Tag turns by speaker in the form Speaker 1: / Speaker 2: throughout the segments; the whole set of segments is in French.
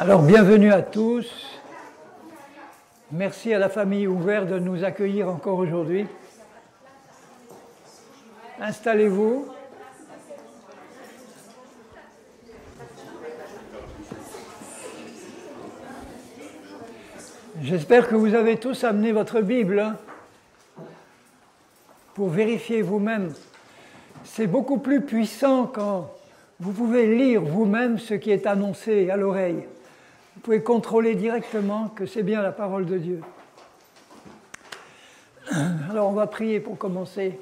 Speaker 1: Alors, bienvenue à tous. Merci à la famille Ouvert de nous accueillir encore aujourd'hui. Installez-vous. J'espère que vous avez tous amené votre Bible pour vérifier vous-même. C'est beaucoup plus puissant quand vous pouvez lire vous-même ce qui est annoncé à l'oreille. Vous pouvez contrôler directement que c'est bien la parole de Dieu. Alors on va prier pour commencer.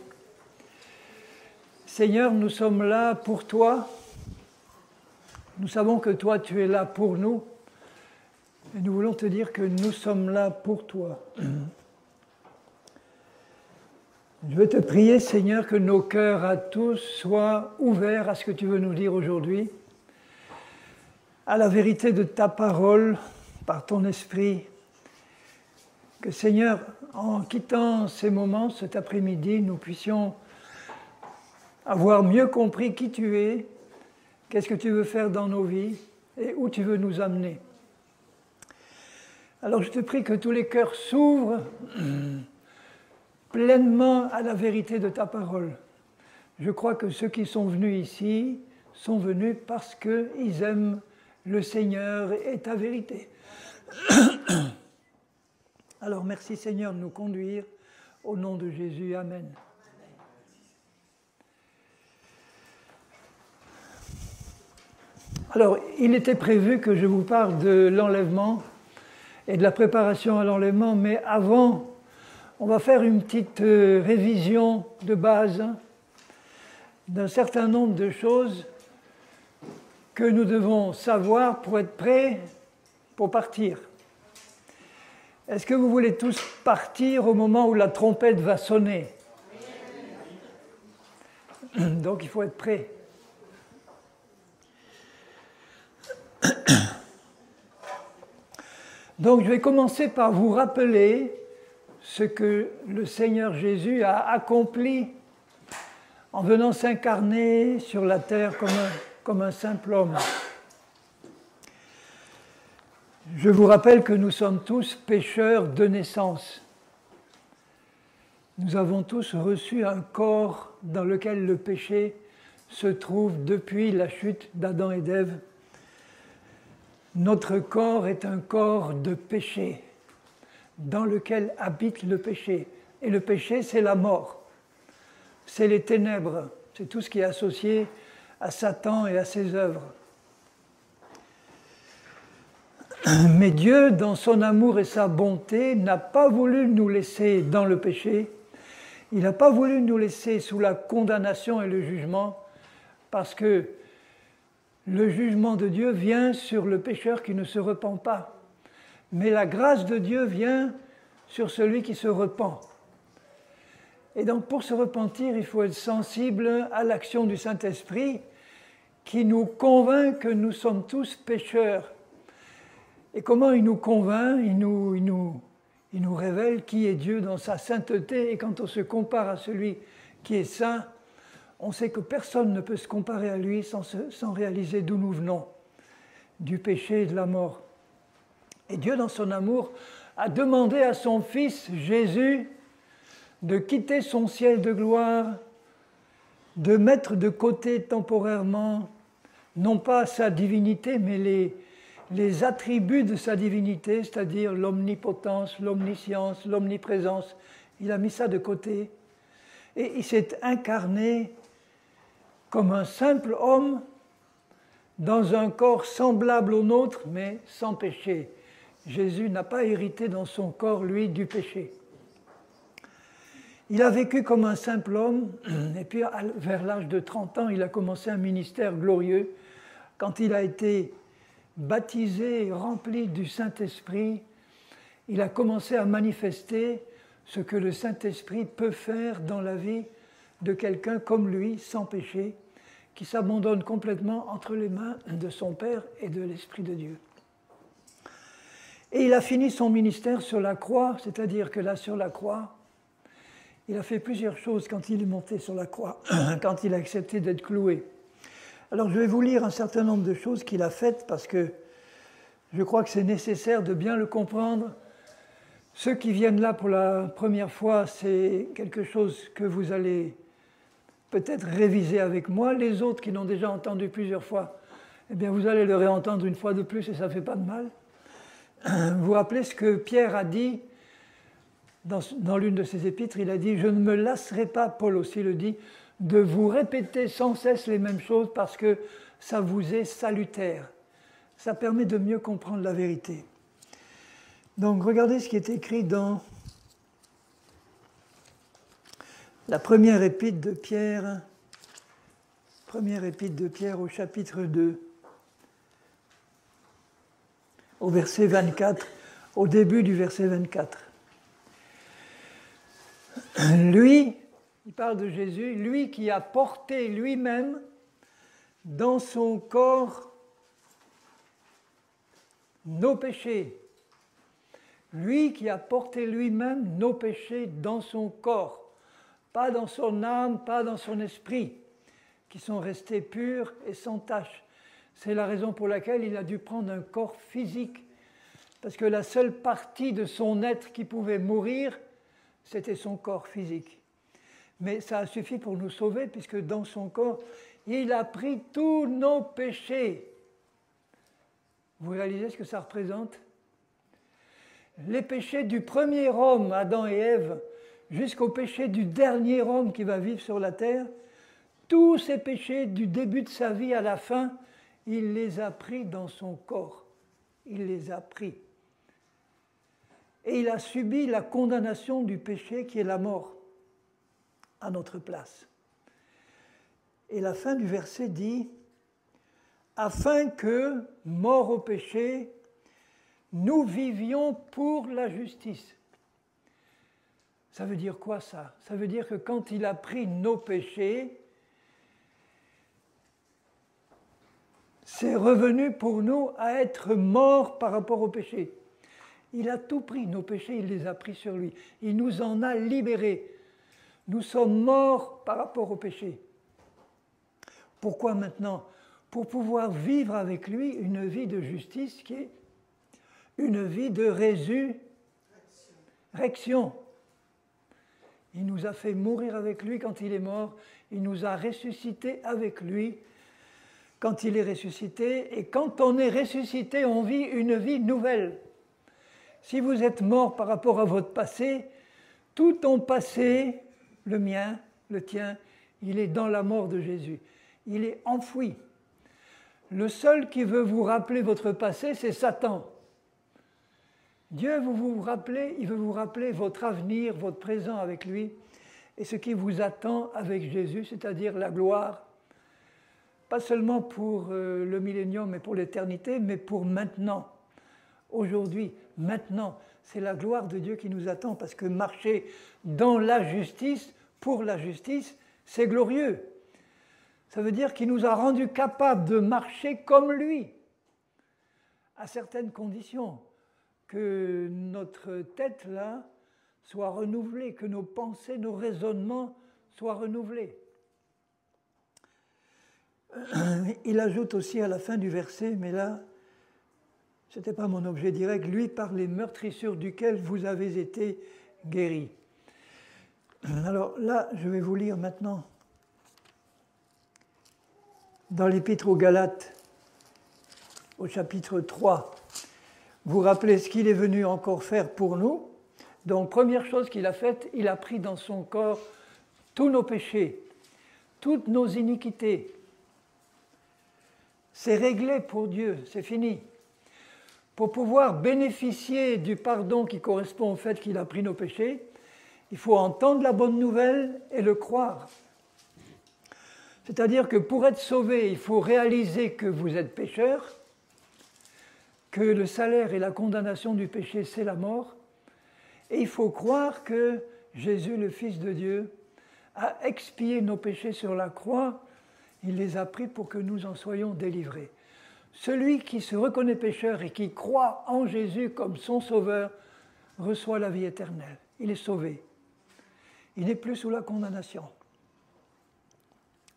Speaker 1: Seigneur, nous sommes là pour toi. Nous savons que toi, tu es là pour nous. Et nous voulons te dire que nous sommes là pour toi. Je veux te prier, Seigneur, que nos cœurs à tous soient ouverts à ce que tu veux nous dire aujourd'hui, à la vérité de ta parole, par ton esprit. Que, Seigneur, en quittant ces moments, cet après-midi, nous puissions avoir mieux compris qui tu es, qu'est-ce que tu veux faire dans nos vies et où tu veux nous amener. Alors je te prie que tous les cœurs s'ouvrent pleinement à la vérité de ta parole. Je crois que ceux qui sont venus ici sont venus parce qu'ils aiment le Seigneur et ta vérité. Alors merci Seigneur de nous conduire au nom de Jésus. Amen. Alors il était prévu que je vous parle de l'enlèvement et de la préparation à l'enlèvement, mais avant, on va faire une petite révision de base d'un certain nombre de choses que nous devons savoir pour être prêts pour partir. Est-ce que vous voulez tous partir au moment où la trompette va sonner? Donc il faut être prêt. Donc je vais commencer par vous rappeler ce que le Seigneur Jésus a accompli en venant s'incarner sur la terre comme un simple homme. Je vous rappelle que nous sommes tous pécheurs de naissance. Nous avons tous reçu un corps dans lequel le péché se trouve depuis la chute d'Adam et d'Ève. Notre corps est un corps de péché, dans lequel habite le péché. Et le péché, c'est la mort, c'est les ténèbres, c'est tout ce qui est associé à Satan et à ses œuvres. Mais Dieu, dans son amour et sa bonté, n'a pas voulu nous laisser dans le péché, il n'a pas voulu nous laisser sous la condamnation et le jugement, parce que le jugement de Dieu vient sur le pécheur qui ne se repent pas. Mais la grâce de Dieu vient sur celui qui se repent. Et donc pour se repentir, il faut être sensible à l'action du Saint-Esprit qui nous convainc que nous sommes tous pécheurs. Et comment il nous convainc? Il nous révèle qui est Dieu dans sa sainteté. Et quand on se compare à celui qui est saint, on sait que personne ne peut se comparer à lui sans réaliser d'où nous venons, du péché et de la mort. Et Dieu, dans son amour, a demandé à son Fils Jésus de quitter son ciel de gloire, de mettre de côté temporairement, non pas sa divinité, mais les attributs de sa divinité, c'est-à-dire l'omnipotence, l'omniscience, l'omniprésence. Il a mis ça de côté et il s'est incarné comme un simple homme dans un corps semblable au nôtre, mais sans péché. Jésus n'a pas hérité dans son corps, lui, du péché. Il a vécu comme un simple homme, et puis vers l'âge de 30 ans, il a commencé un ministère glorieux. Quand il a été baptisé et rempli du Saint-Esprit, il a commencé à manifester ce que le Saint-Esprit peut faire dans la vie de quelqu'un comme lui, sans péché, qui s'abandonne complètement entre les mains de son Père et de l'Esprit de Dieu. Et il a fini son ministère sur la croix, c'est-à-dire que là, sur la croix, il a fait plusieurs choses quand il est monté sur la croix, quand il a accepté d'être cloué. Alors je vais vous lire un certain nombre de choses qu'il a faites parce que Je crois que c'est nécessaire de bien le comprendre. Ceux qui viennent là pour la première fois, c'est quelque chose que vous allez peut-être réviser avec moi. Les autres qui l'ont déjà entendu plusieurs fois, eh bien vous allez le réentendre une fois de plus et ça ne fait pas de mal. Vous vous rappelez ce que Pierre a dit dans l'une de ses épîtres, il a dit « Je ne me lasserai pas », Paul aussi le dit, « de vous répéter sans cesse les mêmes choses parce que ça vous est salutaire. » Ça permet de mieux comprendre la vérité. Donc regardez ce qui est écrit dans la première épître de Pierre au chapitre 2, au verset 24, au début du verset 24. Lui, il parle de Jésus, lui qui a porté lui-même dans son corps nos péchés. Lui qui a porté lui-même nos péchés dans son corps, pas dans son âme, pas dans son esprit, qui sont restés purs et sans tache. C'est la raison pour laquelle il a dû prendre un corps physique, parce que la seule partie de son être qui pouvait mourir, c'était son corps physique. Mais ça a suffi pour nous sauver, puisque dans son corps, il a pris tous nos péchés. Vous réalisez ce que ça représente ? Les péchés du premier homme, Adam et Ève, jusqu'au péché du dernier homme qui va vivre sur la terre, tous ces péchés du début de sa vie à la fin, il les a pris dans son corps. Il les a pris. Et il a subi la condamnation du péché qui est la mort, à notre place. Et la fin du verset dit « Afin que, morts au péché, nous vivions pour la justice. » Ça veut dire quoi ça ? Ça veut dire que quand il a pris nos péchés, c'est revenu pour nous à être morts par rapport au péché. Il a tout pris, nos péchés, il les a pris sur lui. Il nous en a libérés. Nous sommes morts par rapport au péché. Pourquoi maintenant ? Pour pouvoir vivre avec lui une vie de justice qui est une vie de résurrection. Il nous a fait mourir avec lui quand il est mort. Il nous a ressuscités avec lui quand il est ressuscité. Et quand on est ressuscité, on vit une vie nouvelle. Si vous êtes mort par rapport à votre passé, tout ton passé, le mien, le tien, il est dans la mort de Jésus. Il est enfoui. Le seul qui veut vous rappeler votre passé, c'est Satan. Dieu il veut vous rappeler votre avenir, votre présent avec lui, et ce qui vous attend avec Jésus, c'est-à-dire la gloire, pas seulement pour le millénium, mais pour l'éternité, mais pour maintenant. Aujourd'hui, maintenant, c'est la gloire de Dieu qui nous attend, parce que marcher dans la justice, pour la justice, c'est glorieux. Ça veut dire qu'il nous a rendus capables de marcher comme lui, à certaines conditions, que notre tête, là, soit renouvelée, que nos pensées, nos raisonnements soient renouvelés. Il ajoute aussi à la fin du verset, mais là, ce n'était pas mon objet direct, lui par les meurtrissures duquel vous avez été guéris. Alors là, je vais vous lire maintenant dans l'Épître aux Galates, au chapitre 3. Vous rappelez ce qu'il est venu encore faire pour nous. Donc, première chose qu'il a faite, il a pris dans son corps tous nos péchés, toutes nos iniquités. C'est réglé pour Dieu, c'est fini. Pour pouvoir bénéficier du pardon qui correspond au fait qu'il a pris nos péchés, il faut entendre la bonne nouvelle et le croire. C'est-à-dire que pour être sauvé, il faut réaliser que vous êtes pécheur, que le salaire et la condamnation du péché, c'est la mort, et il faut croire que Jésus, le Fils de Dieu, a expié nos péchés sur la croix, il les a pris pour que nous en soyons délivrés. Celui qui se reconnaît pécheur et qui croit en Jésus comme son sauveur reçoit la vie éternelle. Il est sauvé. Il n'est plus sous la condamnation.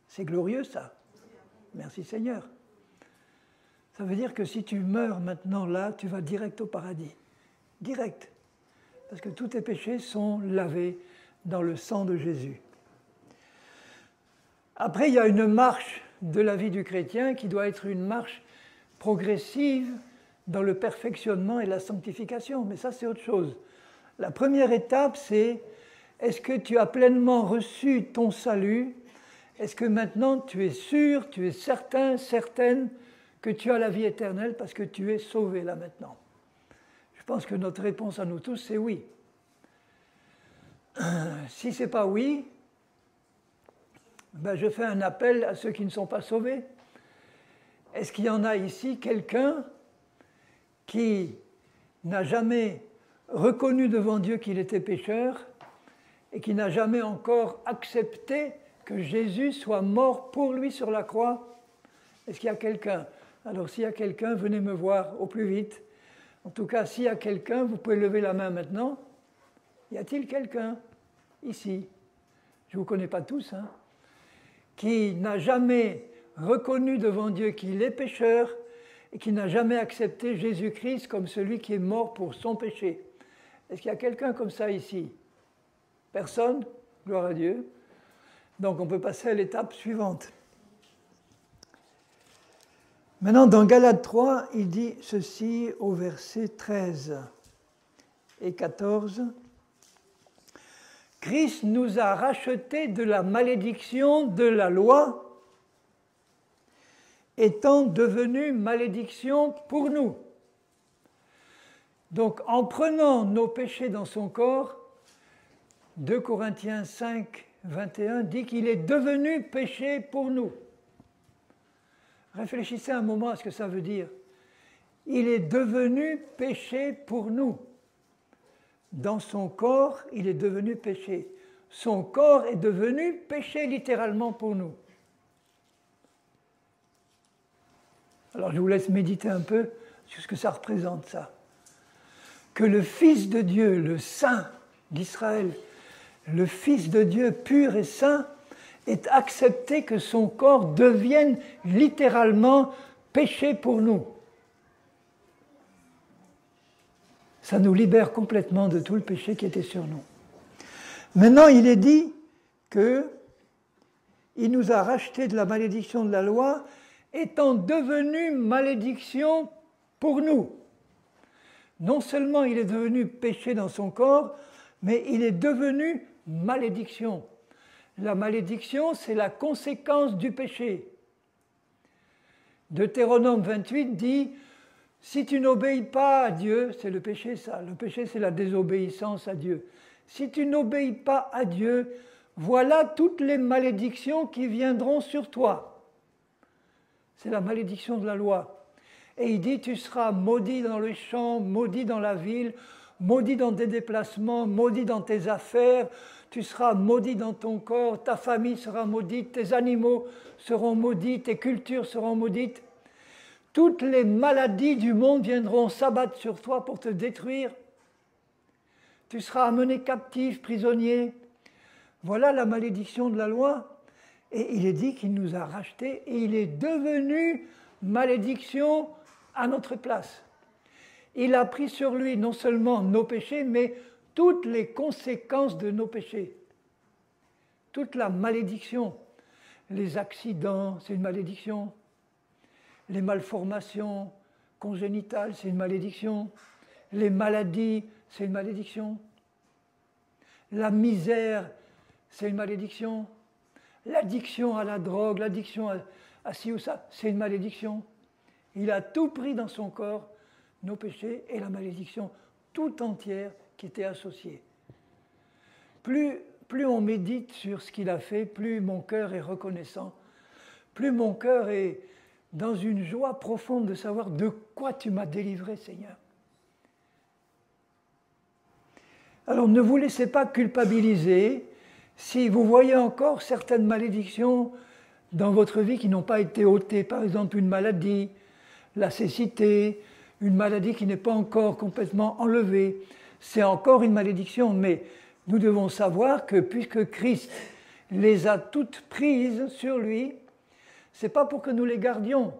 Speaker 1: C'est glorieux ça. Merci Seigneur. Ça veut dire que si tu meurs maintenant là, tu vas direct au paradis. Direct. Parce que tous tes péchés sont lavés dans le sang de Jésus. Après, il y a une marche de la vie du chrétien qui doit être une marche progressive dans le perfectionnement et la sanctification. Mais ça, c'est autre chose. La première étape, c'est est-ce que tu as pleinement reçu ton salut? Est-ce que maintenant tu es sûr, tu es certain, certaine que tu as la vie éternelle parce que tu es sauvé là maintenant? Je pense que notre réponse à nous tous, c'est oui. Si ce n'est pas oui, ben je fais un appel à ceux qui ne sont pas sauvés. Est-ce qu'il y en a ici quelqu'un qui n'a jamais reconnu devant Dieu qu'il était pécheur et qui n'a jamais encore accepté que Jésus soit mort pour lui sur la croix? Est-ce qu'il y a quelqu'un? Alors s'il y a quelqu'un, venez me voir au plus vite. En tout cas, s'il y a quelqu'un, vous pouvez lever la main maintenant. Y a-t-il quelqu'un ici? Je ne vous connais pas tous, hein, qui n'a jamais reconnu devant Dieu qu'il est pécheur et qui n'a jamais accepté Jésus-Christ comme celui qui est mort pour son péché. Est-ce qu'il y a quelqu'un comme ça ici? Personne? Gloire à Dieu. Donc on peut passer à l'étape suivante. Maintenant, dans Galates 3, il dit ceci au verset 13 et 14. Christ nous a rachetés de la malédiction de la loi, étant devenu malédiction pour nous. Donc, en prenant nos péchés dans son corps, 2 Corinthiens 5, 21 dit qu'il est devenu péché pour nous. Réfléchissez un moment à ce que ça veut dire. Il est devenu péché pour nous. Dans son corps, il est devenu péché. Son corps est devenu péché littéralement pour nous. Alors je vous laisse méditer un peu sur ce que ça représente, ça. Que le Fils de Dieu, le Saint d'Israël, le Fils de Dieu pur et saint, ait accepté que son corps devienne littéralement péché pour nous. Ça nous libère complètement de tout le péché qui était sur nous. Maintenant, il est dit qu'il nous a rachetés de la malédiction de la loi, étant devenu malédiction pour nous. Non seulement il est devenu péché dans son corps, mais il est devenu malédiction. La malédiction, c'est la conséquence du péché. Deutéronome 28 dit « Si tu n'obéis pas à Dieu, c'est le péché ça, le péché c'est la désobéissance à Dieu. Si tu n'obéis pas à Dieu, voilà toutes les malédictions qui viendront sur toi. » C'est la malédiction de la loi. Et il dit « Tu seras maudit dans les champs, maudit dans la ville, maudit dans tes déplacements, maudit dans tes affaires, tu seras maudit dans ton corps, ta famille sera maudite, tes animaux seront maudits, tes cultures seront maudites. Toutes les maladies du monde viendront s'abattre sur toi pour te détruire. Tu seras amené captif, prisonnier. » Voilà la malédiction de la loi. Et il est dit qu'il nous a rachetés et il est devenu malédiction à notre place. Il a pris sur lui non seulement nos péchés, mais toutes les conséquences de nos péchés. Toute la malédiction. Les accidents, c'est une malédiction. Les malformations congénitales, c'est une malédiction. Les maladies, c'est une malédiction. La misère, c'est une malédiction. L'addiction à la drogue, l'addiction à ci ou ça, c'est une malédiction. Il a tout pris dans son corps, nos péchés et la malédiction tout entière qui était associée. Plus on médite sur ce qu'il a fait, plus mon cœur est reconnaissant, plus mon cœur est dans une joie profonde de savoir de quoi tu m'as délivré, Seigneur. Alors ne vous laissez pas culpabiliser si vous voyez encore certaines malédictions dans votre vie qui n'ont pas été ôtées, par exemple une maladie, la cécité, une maladie qui n'est pas encore complètement enlevée. C'est encore une malédiction, mais nous devons savoir que puisque Christ les a toutes prises sur lui, ce n'est pas pour que nous les gardions,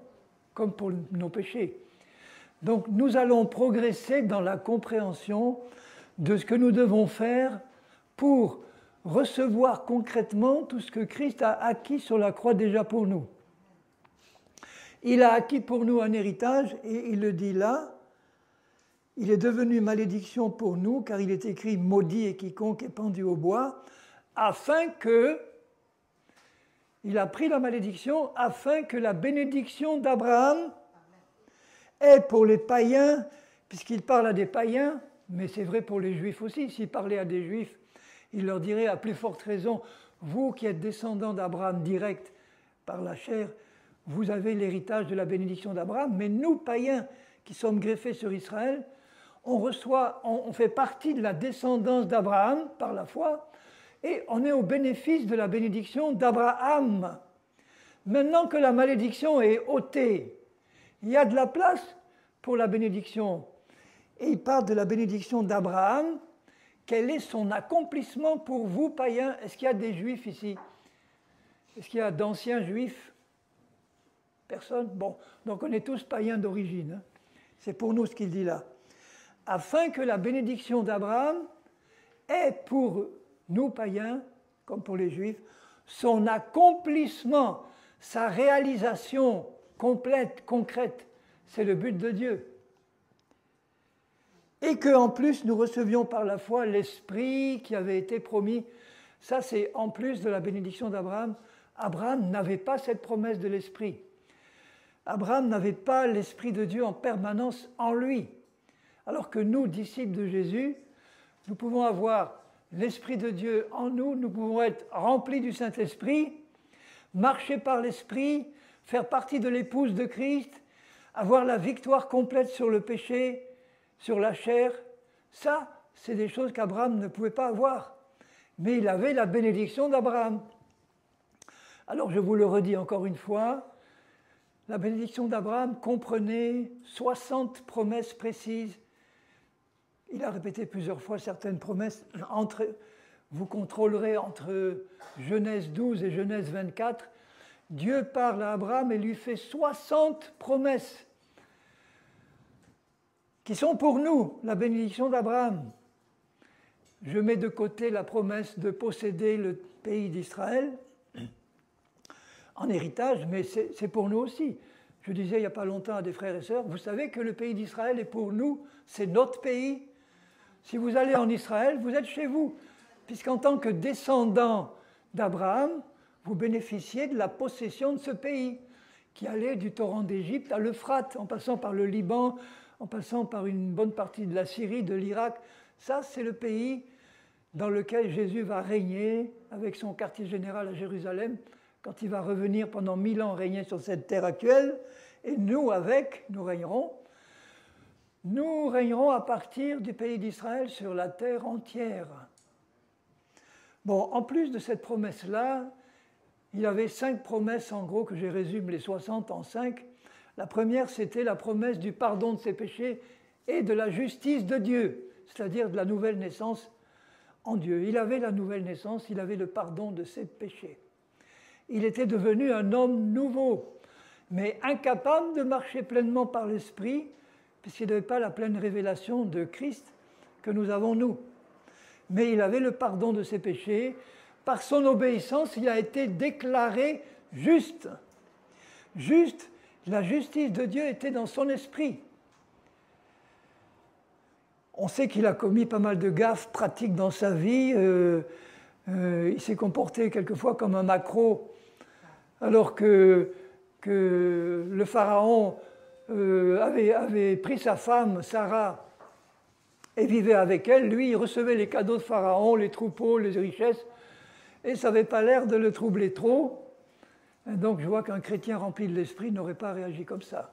Speaker 1: comme pour nos péchés. Donc nous allons progresser dans la compréhension de ce que nous devons faire pour recevoir concrètement tout ce que Christ a acquis sur la croix déjà pour nous. Il a acquis pour nous un héritage, et il le dit là, il est devenu malédiction pour nous, car il est écrit « Maudit est quiconque est pendu au bois », afin que, il a pris la malédiction, afin que la bénédiction d'Abraham est pour les païens, puisqu'il parle à des païens, mais c'est vrai pour les juifs aussi, s'il parlait à des juifs, il leur dirait à plus forte raison, vous qui êtes descendants d'Abraham direct par la chair, vous avez l'héritage de la bénédiction d'Abraham, mais nous, païens, qui sommes greffés sur Israël, on fait partie de la descendance d'Abraham par la foi, et on est au bénéfice de la bénédiction d'Abraham. Maintenant que la malédiction est ôtée, il y a de la place pour la bénédiction. Et il parle de la bénédiction d'Abraham. Quel est son accomplissement pour vous, païens? Est-ce qu'il y a des juifs ici? Est-ce qu'il y a d'anciens juifs? Personne? Bon, donc on est tous païens d'origine. C'est pour nous ce qu'il dit là. Afin que la bénédiction d'Abraham ait pour nous, païens, comme pour les juifs, son accomplissement, sa réalisation complète, concrète. C'est le but de Dieu. Et qu'en plus, nous recevions par la foi l'Esprit qui avait été promis. Ça, c'est en plus de la bénédiction d'Abraham. Abraham n'avait pas cette promesse de l'Esprit. Abraham n'avait pas l'Esprit de Dieu en permanence en lui. Alors que nous, disciples de Jésus, nous pouvons avoir l'Esprit de Dieu en nous, nous pouvons être remplis du Saint-Esprit, marcher par l'Esprit, faire partie de l'épouse de Christ, avoir la victoire complète sur le péché, sur la chair. Ça, c'est des choses qu'Abraham ne pouvait pas avoir. Mais il avait la bénédiction d'Abraham. Alors je vous le redis encore une fois, la bénédiction d'Abraham comprenait 60 promesses précises. Il a répété plusieurs fois certaines promesses. Vous contrôlerez entre Genèse 12 et Genèse 24. Dieu parle à Abraham et lui fait 60 promesses qui sont pour nous la bénédiction d'Abraham. Je mets de côté la promesse de posséder le pays d'Israël en héritage, mais c'est pour nous aussi. Je disais il n'y a pas longtemps à des frères et sœurs, vous savez que le pays d'Israël est pour nous, c'est notre pays. Si vous allez en Israël, vous êtes chez vous, puisqu'en tant que descendant d'Abraham, vous bénéficiez de la possession de ce pays, qui allait du torrent d'Égypte à l'Euphrate, en passant par le Liban, en passant par une bonne partie de la Syrie, de l'Irak. Ça, c'est le pays dans lequel Jésus va régner avec son quartier général à Jérusalem, quand il va revenir pendant 1000 ans régner sur cette terre actuelle, et nous avec, nous régnerons. Nous régnerons à partir du pays d'Israël sur la terre entière. Bon, en plus de cette promesse-là, il y avait 5 promesses, en gros, que je résume les 60 en 5. La première, c'était la promesse du pardon de ses péchés et de la justice de Dieu, c'est-à-dire de la nouvelle naissance en Dieu. Il avait la nouvelle naissance, il avait le pardon de ses péchés. Il était devenu un homme nouveau, mais incapable de marcher pleinement par l'Esprit, puisqu'il n'avait pas la pleine révélation de Christ que nous avons nous. Mais il avait le pardon de ses péchés. Par son obéissance, il a été déclaré juste. Juste, la justice de Dieu était dans son esprit. On sait qu'il a commis pas mal de gaffes pratiques dans sa vie. Il s'est comporté quelquefois comme un maquereau, alors que le pharaon avait pris sa femme, Sarah, et vivait avec elle. Lui, il recevait les cadeaux de Pharaon, les troupeaux, les richesses, et ça n'avait pas l'air de le troubler trop. Et donc je vois qu'un chrétien rempli de l'esprit n'aurait pas réagi comme ça.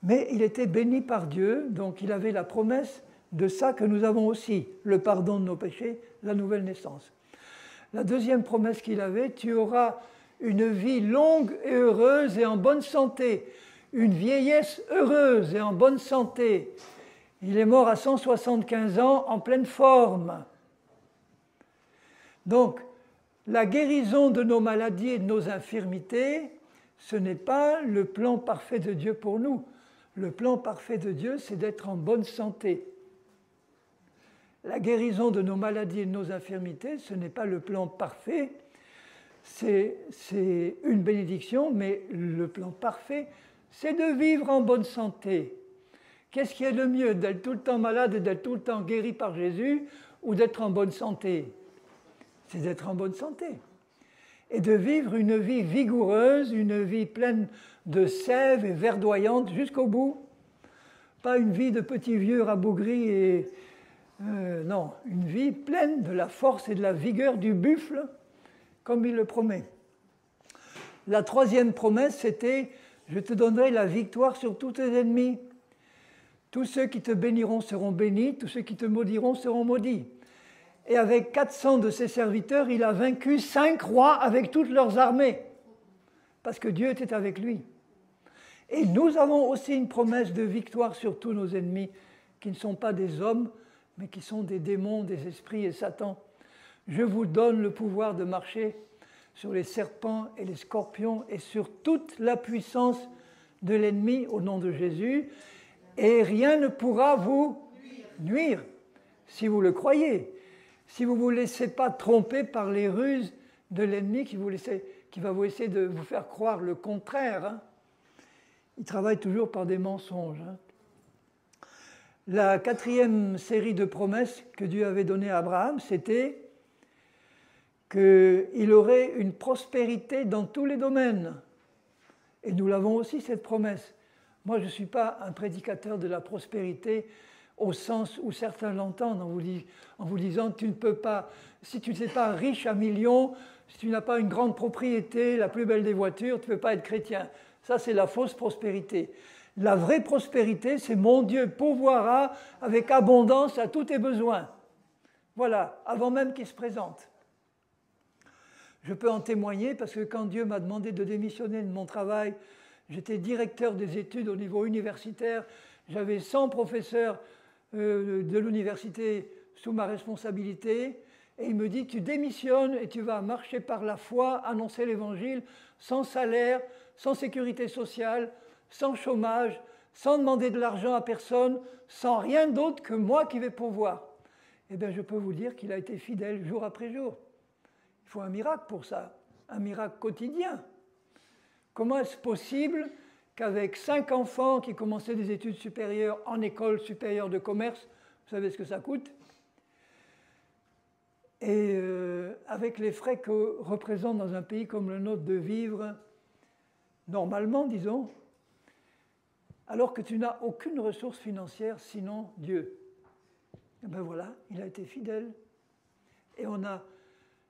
Speaker 1: Mais il était béni par Dieu, donc il avait la promesse de ça que nous avons aussi, le pardon de nos péchés, la nouvelle naissance. La deuxième promesse qu'il avait, tu auras une vie longue et heureuse et en bonne santé, une vieillesse heureuse et en bonne santé. Il est mort à 175 ans en pleine forme. Donc, la guérison de nos maladies et de nos infirmités, ce n'est pas le plan parfait de Dieu pour nous. Le plan parfait de Dieu, c'est d'être en bonne santé. La guérison de nos maladies et de nos infirmités, ce n'est pas le plan parfait, c'est une bénédiction, mais le plan parfait, c'est de vivre en bonne santé. Qu'est-ce qui est le mieux, d'être tout le temps malade et d'être tout le temps guéri par Jésus, ou d'être en bonne santé? C'est d'être en bonne santé. Et de vivre une vie vigoureuse, une vie pleine de sève et verdoyante jusqu'au bout. Pas une vie de petits vieux rabougris et... non, une vie pleine de la force et de la vigueur du buffle, comme il le promet. La troisième promesse, c'était « Je te donnerai la victoire sur tous tes ennemis. Tous ceux qui te béniront seront bénis, tous ceux qui te maudiront seront maudits. » Et avec 400 de ses serviteurs, il a vaincu 5 rois avec toutes leurs armées, parce que Dieu était avec lui. Et nous avons aussi une promesse de victoire sur tous nos ennemis, qui ne sont pas des hommes, mais qui sont des démons, des esprits et Satan. Je vous donne le pouvoir de marcher sur les serpents et les scorpions et sur toute la puissance de l'ennemi au nom de Jésus, et rien ne pourra vous nuire si vous le croyez. Si vous ne vous laissez pas tromper par les ruses de l'ennemi qui va vous essayer de vous faire croire le contraire. Hein. Il travaille toujours par des mensonges. Hein. La quatrième série de promesses que Dieu avait données à Abraham, c'était qu'il aurait une prospérité dans tous les domaines. Et nous l'avons aussi, cette promesse. Moi, je ne suis pas un prédicateur de la prospérité au sens où certains l'entendent en vous disant tu ne peux pas, si tu n'es pas riche à millions, si tu n'as pas une grande propriété, la plus belle des voitures, tu ne peux pas être chrétien. Ça, c'est la fausse prospérité. La vraie prospérité, c'est mon Dieu pourvoira avec abondance à tous tes besoins. Voilà, avant même qu'il se présente. Je peux en témoigner parce que quand Dieu m'a demandé de démissionner de mon travail, j'étais directeur des études au niveau universitaire, j'avais 100 professeurs de l'université sous ma responsabilité, et il me dit, tu démissionnes et tu vas marcher par la foi, annoncer l'évangile, sans salaire, sans sécurité sociale, sans chômage, sans demander de l'argent à personne, sans rien d'autre que moi qui vais pourvoir. Eh bien, je peux vous dire qu'il a été fidèle jour après jour. Il faut un miracle pour ça, un miracle quotidien. Comment est-ce possible qu'avec 5 enfants qui commençaient des études supérieures en école supérieure de commerce, vous savez ce que ça coûte, et avec les frais que représente dans un pays comme le nôtre de vivre, normalement, disons, alors que tu n'as aucune ressource financière sinon Dieu. Et bien voilà, il a été fidèle. Et on a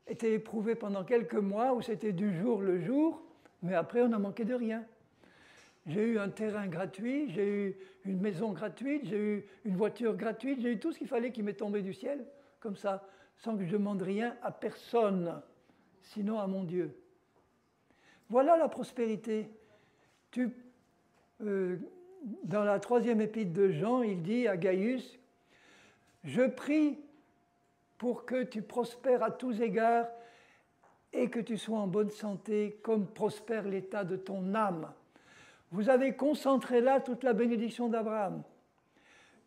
Speaker 1: été éprouvé pendant quelques mois où c'était du jour le jour, mais après on a manqué de rien. J'ai eu un terrain gratuit, j'ai eu une maison gratuite, j'ai eu une voiture gratuite, j'ai eu tout ce qu'il fallait qui m'est tombé du ciel, comme ça, sans que je demande rien à personne, sinon à mon Dieu. Voilà la prospérité. Dans la 3e épître de Jean, il dit à Gaius, « Je prie pour que tu prospères à tous égards et que tu sois en bonne santé, comme prospère l'état de ton âme. » Vous avez concentré là toute la bénédiction d'Abraham.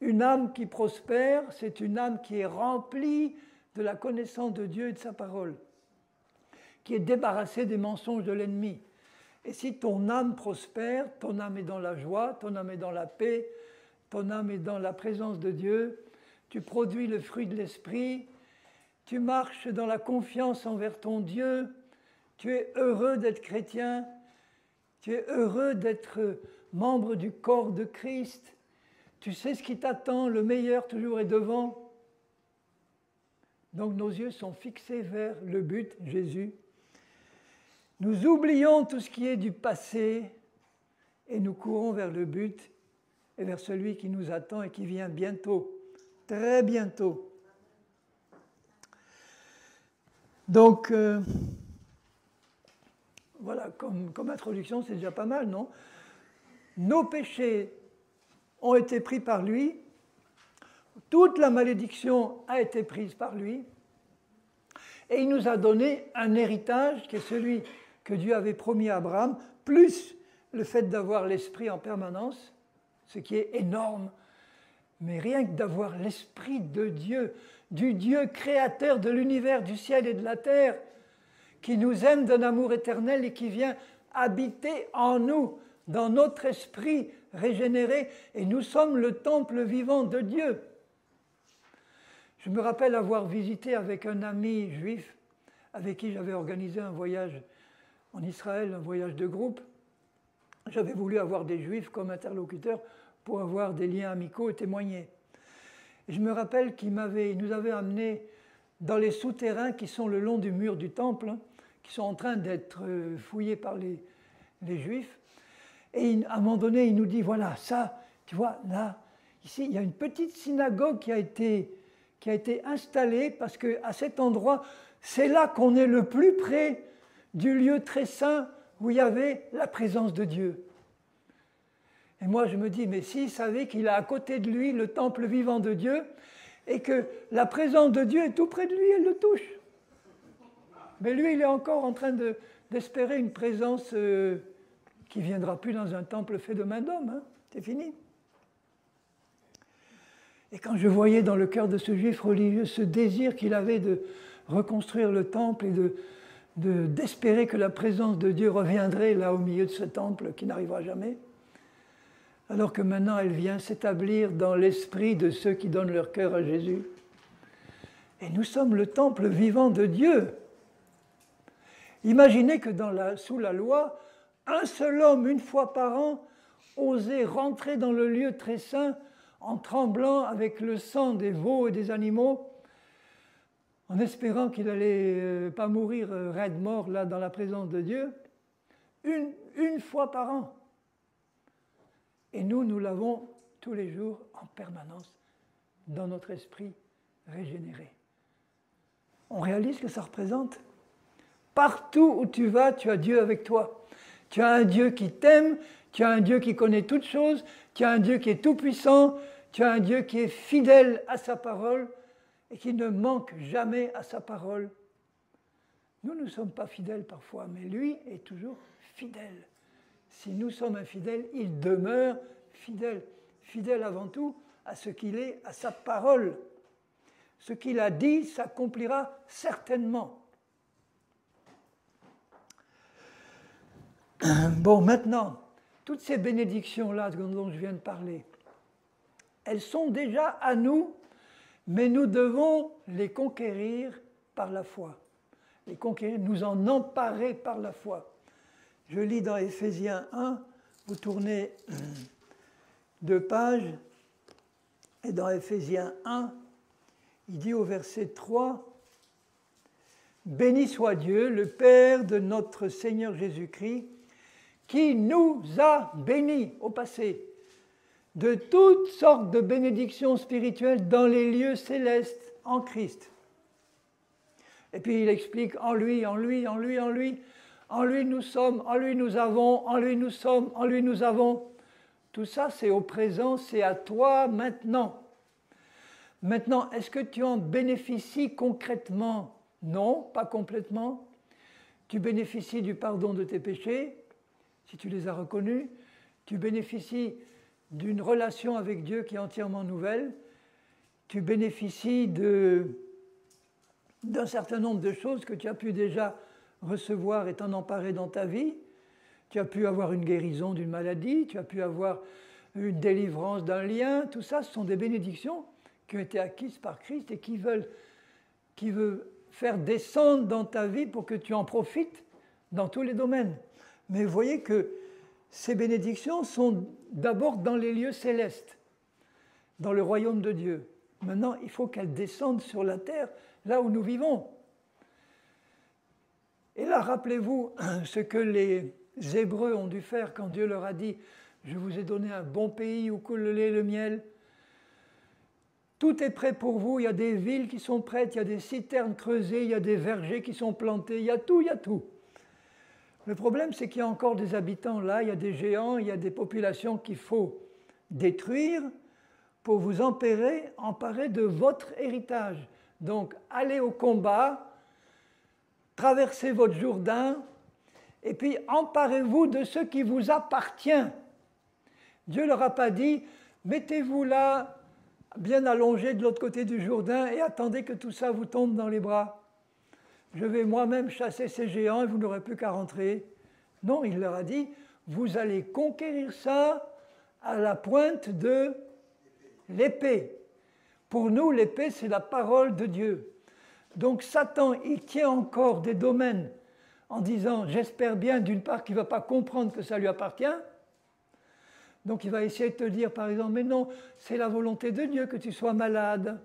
Speaker 1: Une âme qui prospère, c'est une âme qui est remplie de la connaissance de Dieu et de sa parole, qui est débarrassée des mensonges de l'ennemi. Et si ton âme prospère, ton âme est dans la joie, ton âme est dans la paix, ton âme est dans la présence de Dieu, tu produis le fruit de l'esprit, tu marches dans la confiance envers ton Dieu, tu es heureux d'être chrétien, tu es heureux d'être membre du corps de Christ, tu sais ce qui t'attend, le meilleur toujours est devant. Donc nos yeux sont fixés vers le but, Jésus. Nous oublions tout ce qui est du passé et nous courons vers le but et vers celui qui nous attend et qui vient bientôt, très bientôt. Donc, voilà, comme introduction, c'est déjà pas mal, non? Nos péchés ont été pris par lui, toute la malédiction a été prise par lui, et il nous a donné un héritage qui est celui que Dieu avait promis à Abraham, plus le fait d'avoir l'Esprit en permanence, ce qui est énorme. Mais rien que d'avoir l'Esprit de Dieu, du Dieu créateur de l'univers, du ciel et de la terre, qui nous aime d'un amour éternel et qui vient habiter en nous, dans notre esprit régénéré, et nous sommes le temple vivant de Dieu. Je me rappelle avoir visité avec un ami juif avec qui j'avais organisé un voyage en Israël, un voyage de groupe. J'avais voulu avoir des juifs comme interlocuteurs pour avoir des liens amicaux et témoigner. Et je me rappelle qu'il nous avait amenés dans les souterrains qui sont le long du mur du temple, hein, qui sont en train d'être fouillés par les juifs. Et à un moment donné, il nous dit, voilà, ça, tu vois, là, ici, il y a une petite synagogue qui a été installée parce qu'à cet endroit, c'est là qu'on est le plus près du lieu très saint où il y avait la présence de Dieu. Et moi, je me dis, mais s'il savait qu'il a à côté de lui le temple vivant de Dieu et que la présence de Dieu est tout près de lui, elle le touche. Mais lui, il est encore en train d'espérer une présence qui ne viendra plus dans un temple fait de main d'homme. Hein. C'est fini. Et quand je voyais dans le cœur de ce juif religieux ce désir qu'il avait de reconstruire le temple et d'espérer que la présence de Dieu reviendrait là au milieu de ce temple qui n'arrivera jamais, alors que maintenant elle vient s'établir dans l'esprit de ceux qui donnent leur cœur à Jésus. Et nous sommes le temple vivant de Dieu. Imaginez que sous la loi, un seul homme, une fois par an, osait rentrer dans le lieu très saint en tremblant avec le sang des veaux et des animaux, en espérant qu'il n'allait pas mourir raide mort là dans la présence de Dieu, une fois par an. Et nous l'avons tous les jours en permanence dans notre esprit régénéré. On réalise ce que ça représente. Partout où tu vas, tu as Dieu avec toi. Tu as un Dieu qui t'aime, tu as un Dieu qui connaît toutes choses, tu as un Dieu qui est tout-puissant, tu as un Dieu qui est fidèle à sa parole et qui ne manque jamais à sa parole. Nous ne sommes pas fidèles parfois, mais lui est toujours fidèle. Si nous sommes infidèles, il demeure fidèle. Fidèle avant tout à ce qu'il est, à sa parole. Ce qu'il a dit s'accomplira certainement. Bon, maintenant, toutes ces bénédictions-là dont je viens de parler, elles sont déjà à nous, mais nous devons les conquérir par la foi. Les conquérir, nous en emparer par la foi. Je lis dans Éphésiens 1, vous tournez 2 pages, et dans Éphésiens 1, il dit au verset 3, « Béni soit Dieu, le Père de notre Seigneur Jésus-Christ, qui nous a bénis au passé de toutes sortes de bénédictions spirituelles dans les lieux célestes en Christ. » Et puis il explique en lui, en lui, en lui, en lui, en lui nous sommes, en lui nous avons, en lui nous sommes, en lui nous avons. Tout ça c'est au présent, c'est à toi maintenant. Maintenant, est-ce que tu en bénéficies concrètement? Non, pas complètement. Tu bénéficies du pardon de tes péchés, si tu les as reconnus. Tu bénéficies d'une relation avec Dieu qui est entièrement nouvelle. Tu bénéficies d'un certain nombre de choses que tu as pu déjà recevoir et t'en emparer dans ta vie. Tu as pu avoir une guérison d'une maladie, tu as pu avoir une délivrance d'un lien. Tout ça, ce sont des bénédictions qui ont été acquises par Christ et qui veut faire descendre dans ta vie pour que tu en profites dans tous les domaines. Mais vous voyez que ces bénédictions sont d'abord dans les lieux célestes, dans le royaume de Dieu. Maintenant, il faut qu'elles descendent sur la terre, là où nous vivons. Et là, rappelez-vous ce que les Hébreux ont dû faire quand Dieu leur a dit « Je vous ai donné un bon pays où coule le lait et le miel. Tout est prêt pour vous, il y a des villes qui sont prêtes, il y a des citernes creusées, il y a des vergers qui sont plantés, il y a tout, il y a tout. » Le problème, c'est qu'il y a encore des habitants là, il y a des géants, il y a des populations qu'il faut détruire pour vous emparer de votre héritage. Donc, allez au combat, traversez votre Jourdain et puis emparez-vous de ce qui vous appartient. Dieu ne leur a pas dit, mettez-vous là, bien allongé de l'autre côté du Jourdain, et attendez que tout ça vous tombe dans les bras. Je vais moi-même chasser ces géants et vous n'aurez plus qu'à rentrer. Non, il leur a dit, vous allez conquérir ça à la pointe de l'épée. Pour nous, l'épée, c'est la parole de Dieu. Donc Satan, il tient encore des domaines en disant, j'espère bien d'une part qu'il ne va pas comprendre que ça lui appartient. Donc il va essayer de te dire par exemple, mais non, c'est la volonté de Dieu que tu sois malade.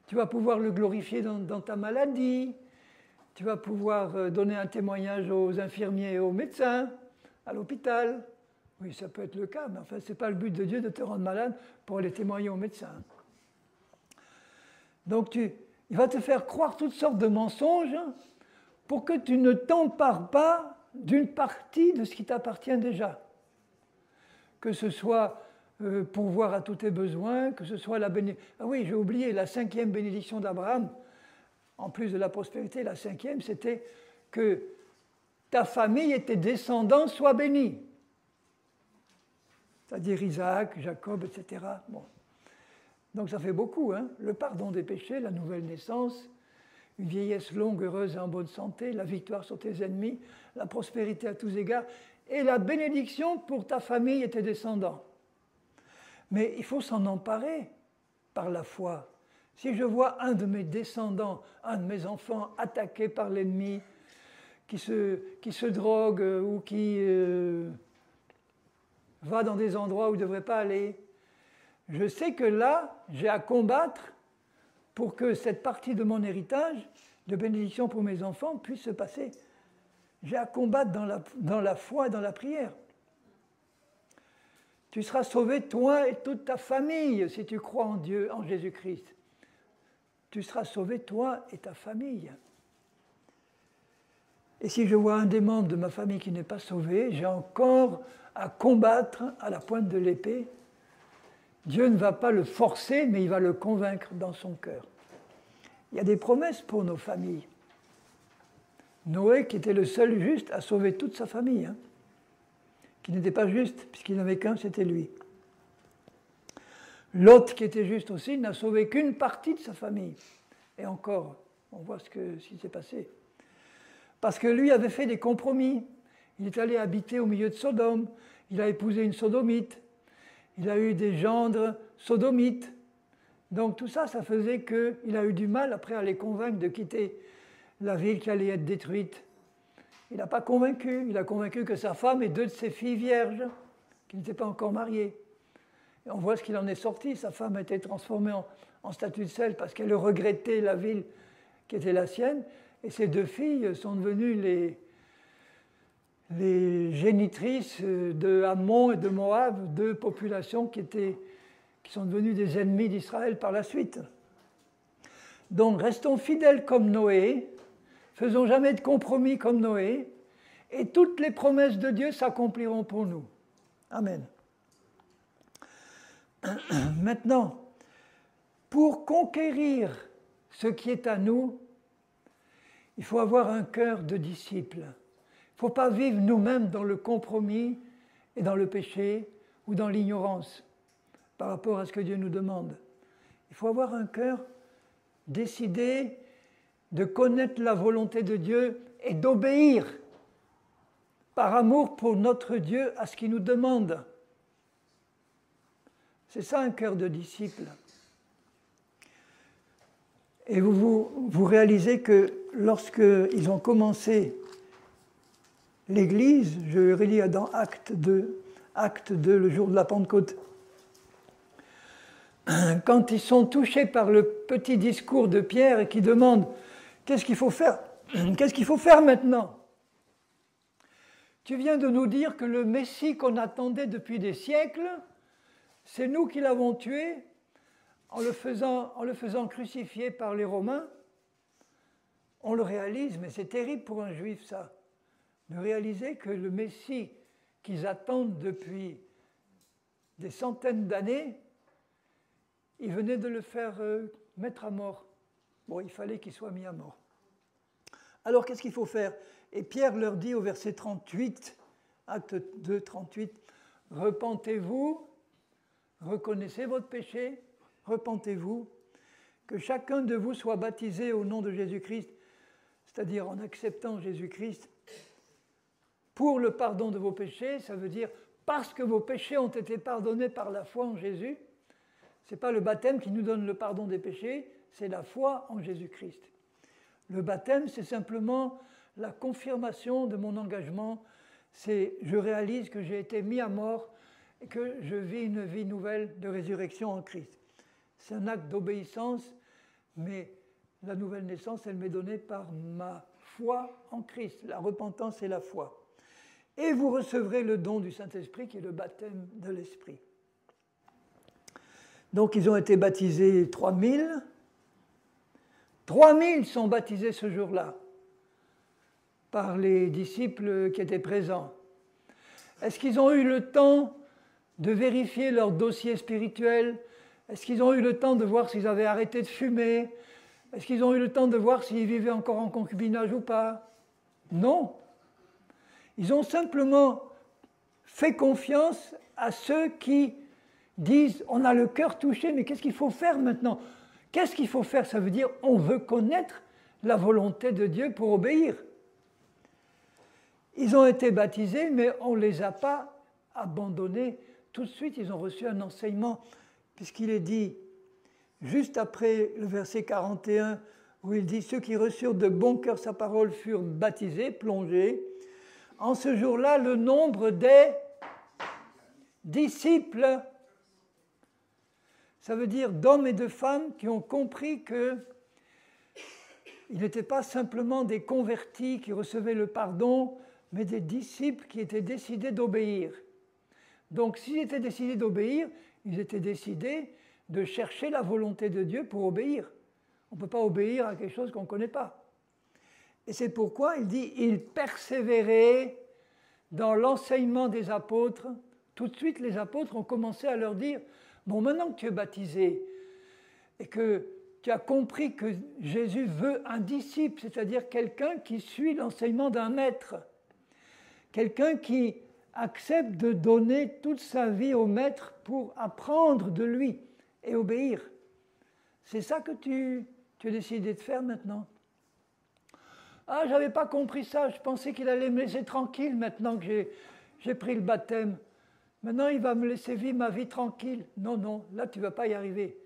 Speaker 1: Tu vas pouvoir le glorifier dans ta maladie. Tu vas pouvoir donner un témoignage aux infirmiers et aux médecins, à l'hôpital. Oui, ça peut être le cas, mais enfin, ce n'est pas le but de Dieu de te rendre malade pour aller témoigner aux médecins. Donc il va te faire croire toutes sortes de mensonges pour que tu ne t'empares pas d'une partie de ce qui t'appartient déjà. Que ce soit pourvoir à tous tes besoins, que ce soit la bénédiction. Ah oui, j'ai oublié, la 5e bénédiction d'Abraham, en plus de la prospérité, la 5e, c'était que ta famille et tes descendants soient bénis. C'est-à-dire Isaac, Jacob, etc. Bon. Donc ça fait beaucoup, hein. Le pardon des péchés, la nouvelle naissance, une vieillesse longue, heureuse et en bonne santé, la victoire sur tes ennemis, la prospérité à tous égards, et la bénédiction pour ta famille et tes descendants. Mais il faut s'en emparer par la foi. Si je vois un de mes descendants, un de mes enfants attaqué par l'ennemi, qui se drogue ou qui va dans des endroits où il ne devrait pas aller, je sais que là, j'ai à combattre pour que cette partie de mon héritage, de bénédiction pour mes enfants, puisse se passer. J'ai à combattre dans la foi et dans la prière. Tu seras sauvé, toi et toute ta famille, si tu crois en Dieu, en Jésus-Christ. Tu seras sauvé, toi et ta famille. Et si je vois un des membres de ma famille qui n'est pas sauvé, j'ai encore à combattre à la pointe de l'épée. Dieu ne va pas le forcer, mais il va le convaincre dans son cœur. Il y a des promesses pour nos familles. Noé, qui était le seul juste, a sauvé toute sa famille, hein, qui n'était pas juste, puisqu'il n'avait qu'un, c'était lui. Lot, qui était juste aussi, n'a sauvé qu'une partie de sa famille. Et encore, on voit ce qui s'est passé. Parce que lui avait fait des compromis. Il est allé habiter au milieu de Sodome. Il a épousé une sodomite. Il a eu des gendres sodomites. Donc tout ça, ça faisait qu'il a eu du mal après à les convaincre de quitter la ville qui allait être détruite. Il n'a pas convaincu. Il a convaincu que sa femme et 2 de ses filles vierges, qui n'étaient pas encore mariées. Et on voit ce qu'il en est sorti. Sa femme a été transformée en statue de sel parce qu'elle regrettait la ville qui était la sienne. Et ses 2 filles sont devenues les génitrices de Ammon et de Moab, 2 populations qui sont devenues des ennemis d'Israël par la suite. Donc restons fidèles comme Noé, faisons jamais de compromis comme Noé, et toutes les promesses de Dieu s'accompliront pour nous. Amen. Maintenant, pour conquérir ce qui est à nous, il faut avoir un cœur de disciple. Il ne faut pas vivre nous-mêmes dans le compromis et dans le péché ou dans l'ignorance par rapport à ce que Dieu nous demande. Il faut avoir un cœur décidé de connaître la volonté de Dieu et d'obéir par amour pour notre Dieu à ce qu'il nous demande. C'est ça un cœur de disciple. Et vous réalisez que lorsqu'ils ont commencé l'Église, je relis dans Acte 2, le jour de la Pentecôte, quand ils sont touchés par le petit discours de Pierre et qui demandent « Qu'est-ce qu'il faut faire ? Qu'est-ce qu'il faut faire maintenant ?» Tu viens de nous dire que le Messie qu'on attendait depuis des siècles, c'est nous qui l'avons tué en le faisant crucifier par les Romains. On le réalise, mais c'est terrible pour un juif ça, de réaliser que le Messie qu'ils attendent depuis des centaines d'années, il venait de le faire mettre à mort. Bon, il fallait qu'il soit mis à mort. Alors qu'est-ce qu'il faut faire? Et Pierre leur dit au verset 38, acte 2, 38, « Repentez-vous, reconnaissez votre péché, repentez-vous, que chacun de vous soit baptisé au nom de Jésus-Christ, c'est-à-dire en acceptant Jésus-Christ, pour le pardon de vos péchés, ça veut dire parce que vos péchés ont été pardonnés par la foi en Jésus. Ce n'est pas le baptême qui nous donne le pardon des péchés, c'est la foi en Jésus-Christ. Le baptême, c'est simplement la confirmation de mon engagement. C'est je réalise que j'ai été mis à mort et que je vis une vie nouvelle de résurrection en Christ. C'est un acte d'obéissance, mais la nouvelle naissance, elle m'est donnée par ma foi en Christ. La repentance et la foi. Et vous recevrez le don du Saint-Esprit qui est le baptême de l'Esprit. Donc ils ont été baptisés 3000. 3000 sont baptisés ce jour-là par les disciples qui étaient présents. Est-ce qu'ils ont eu le temps de vérifier leur dossier spirituel? Est-ce qu'ils ont eu le temps de voir s'ils avaient arrêté de fumer? Est-ce qu'ils ont eu le temps de voir s'ils vivaient encore en concubinage ou pas? Non. Ils ont simplement fait confiance à ceux qui disent « on a le cœur touché, mais qu'est-ce qu'il faut faire maintenant ?» Qu'est-ce qu'il faut faire? Ça veut dire on veut connaître la volonté de Dieu pour obéir. Ils ont été baptisés, mais on ne les a pas abandonnés. Tout de suite, ils ont reçu un enseignement, puisqu'il est dit, juste après le verset 41, où il dit « Ceux qui reçurent de bon cœur sa parole furent baptisés, plongés. » En ce jour-là, le nombre des disciples, ça veut dire d'hommes et de femmes qui ont compris qu'ils n'étaient pas simplement des convertis qui recevaient le pardon, mais des disciples qui étaient décidés d'obéir. Donc s'ils étaient décidés d'obéir, ils étaient décidés de chercher la volonté de Dieu pour obéir. On ne peut pas obéir à quelque chose qu'on ne connaît pas. Et c'est pourquoi il dit « ils persévéraient dans l'enseignement des apôtres ». Tout de suite, les apôtres ont commencé à leur dire « Bon, maintenant que tu es baptisé et que tu as compris que Jésus veut un disciple, c'est-à-dire quelqu'un qui suit l'enseignement d'un maître, quelqu'un qui accepte de donner toute sa vie au maître pour apprendre de lui et obéir. C'est ça que tu as décidé de faire maintenant. Ah, je n'avais pas compris ça, je pensais qu'il allait me laisser tranquille maintenant que j'ai pris le baptême. Maintenant, il va me laisser vivre ma vie tranquille. Non, non, là, tu ne vas pas y arriver.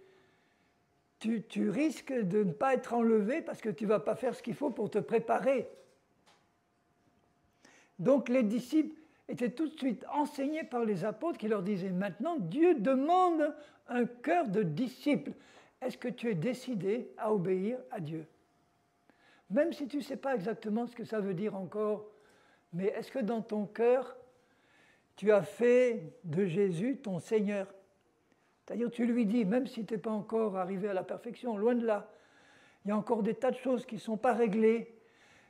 Speaker 1: Tu risques de ne pas être enlevé parce que tu ne vas pas faire ce qu'il faut pour te préparer. Donc, les disciples étaient tout de suite enseignés par les apôtres qui leur disaient « Maintenant, Dieu demande un cœur de disciple. Est-ce que tu es décidé à obéir à Dieu ?» Même si tu ne sais pas exactement ce que ça veut dire encore, mais est-ce que dans ton cœur, tu as fait de Jésus ton Seigneur? C'est-à-dire, tu lui dis, même si tu n'es pas encore arrivé à la perfection, loin de là, il y a encore des tas de choses qui ne sont pas réglées,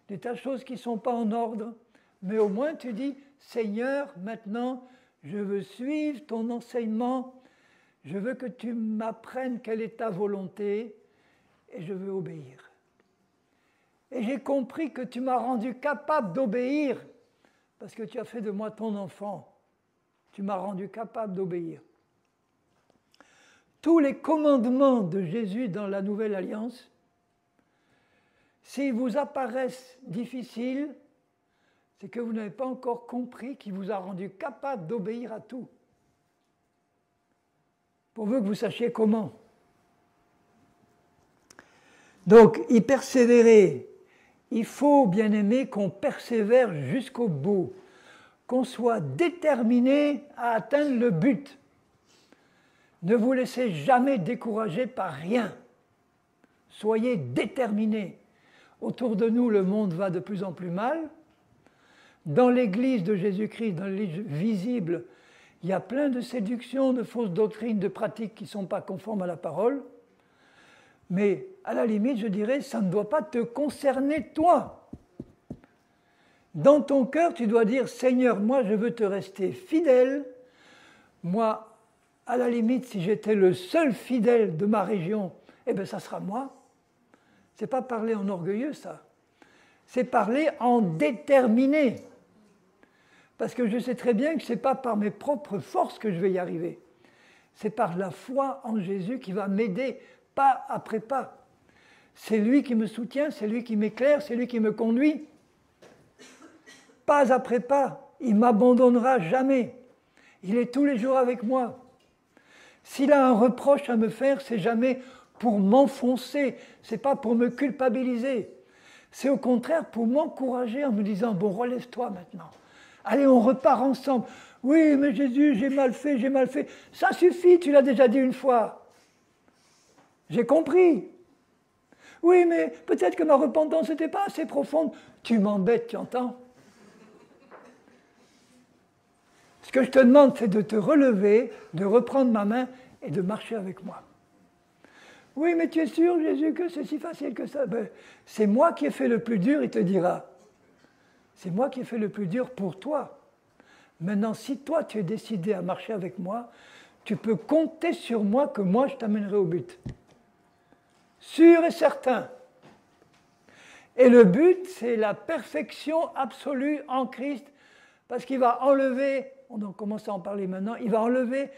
Speaker 1: des tas de choses qui ne sont pas en ordre, mais au moins tu dis, Seigneur, maintenant, je veux suivre ton enseignement, je veux que tu m'apprennes quelle est ta volonté, et je veux obéir. Et j'ai compris que tu m'as rendu capable d'obéir, parce que tu as fait de moi ton enfant. Tu m'as rendu capable d'obéir. Tous les commandements de Jésus dans la Nouvelle Alliance, s'ils vous apparaissent difficiles, c'est que vous n'avez pas encore compris qu'il vous a rendu capable d'obéir à tout. Pourvu que vous sachiez comment. Donc, y persévérer. Il faut, bien aimé, qu'on persévère jusqu'au bout, qu'on soit déterminé à atteindre le but. Ne vous laissez jamais décourager par rien. Soyez déterminés. Autour de nous, le monde va de plus en plus mal. Dans l'Église de Jésus-Christ, dans l'Église visible, il y a plein de séductions, de fausses doctrines, de pratiques qui ne sont pas conformes à la parole. Mais à la limite, je dirais, ça ne doit pas te concerner toi. Dans ton cœur, tu dois dire, Seigneur, moi je veux te rester fidèle. Moi, à la limite, si j'étais le seul fidèle de ma région, eh bien ça sera moi. Ce n'est pas parler en orgueilleux, ça. c'est parler en déterminé. Parce que je sais très bien que ce n'est pas par mes propres forces que je vais y arriver. C'est par la foi en Jésus qui va m'aider pas après pas. C'est lui qui me soutient, c'est lui qui m'éclaire, c'est lui qui me conduit. Pas après pas, il ne m'abandonnera jamais. Il est tous les jours avec moi. S'il a un reproche à me faire, c'est jamais pour m'enfoncer, c'est pas pour me culpabiliser. C'est au contraire pour m'encourager en me disant, bon, relève-toi maintenant. Allez, on repart ensemble. Oui, mais Jésus, j'ai mal fait, j'ai mal fait. Ça suffit, tu l'as déjà dit une fois. J'ai compris. Oui, mais peut-être que ma repentance n'était pas assez profonde. Tu m'embêtes, tu entends? Ce que je te demande, c'est de te relever, de reprendre ma main et de marcher avec moi. Oui, mais tu es sûr, Jésus, que c'est si facile que ça? Ben, c'est moi qui ai fait le plus dur, il te dira. C'est moi qui ai fait le plus dur pour toi. Maintenant, si toi, tu es décidé à marcher avec moi, tu peux compter sur moi que moi, je t'amènerai au but. Sûr et certain. Et le but, c'est la perfection absolue en Christ, parce qu'il va enlever, on en commence à en parler maintenant, il va enlever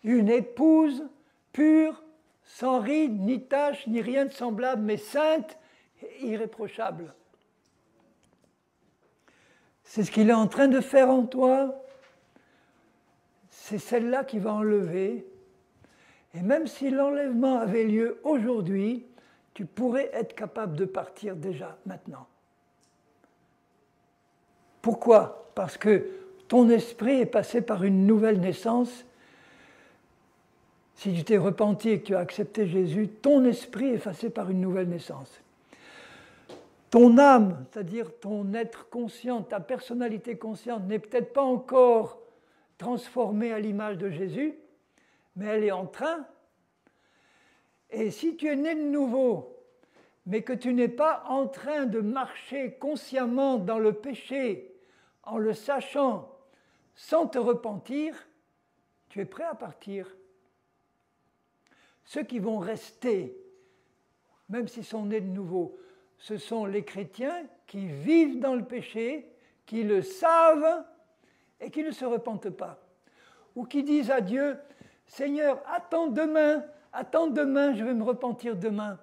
Speaker 1: une épouse pure, sans ride, ni tache, ni rien de semblable, mais sainte et irréprochable. C'est ce qu'il est en train de faire en toi. C'est celle-là qui va enlever. Et même si l'enlèvement avait lieu aujourd'hui, tu pourrais être capable de partir déjà, maintenant. Pourquoi? Parce que ton esprit est passé par une nouvelle naissance. Si tu t'es repenti et que tu as accepté Jésus, ton esprit est passé par une nouvelle naissance. Ton âme, c'est-à-dire ton être conscient, ta personnalité consciente, n'est peut-être pas encore transformée à l'image de Jésus, mais elle est en train. Et si tu es né de nouveau, mais que tu n'es pas en train de marcher consciemment dans le péché, en le sachant, sans te repentir, tu es prêt à partir. Ceux qui vont rester, même s'ils sont nés de nouveau, ce sont les chrétiens qui vivent dans le péché, qui le savent et qui ne se repentent pas. Ou qui disent à Dieu, Seigneur, attends demain, je vais me repentir demain.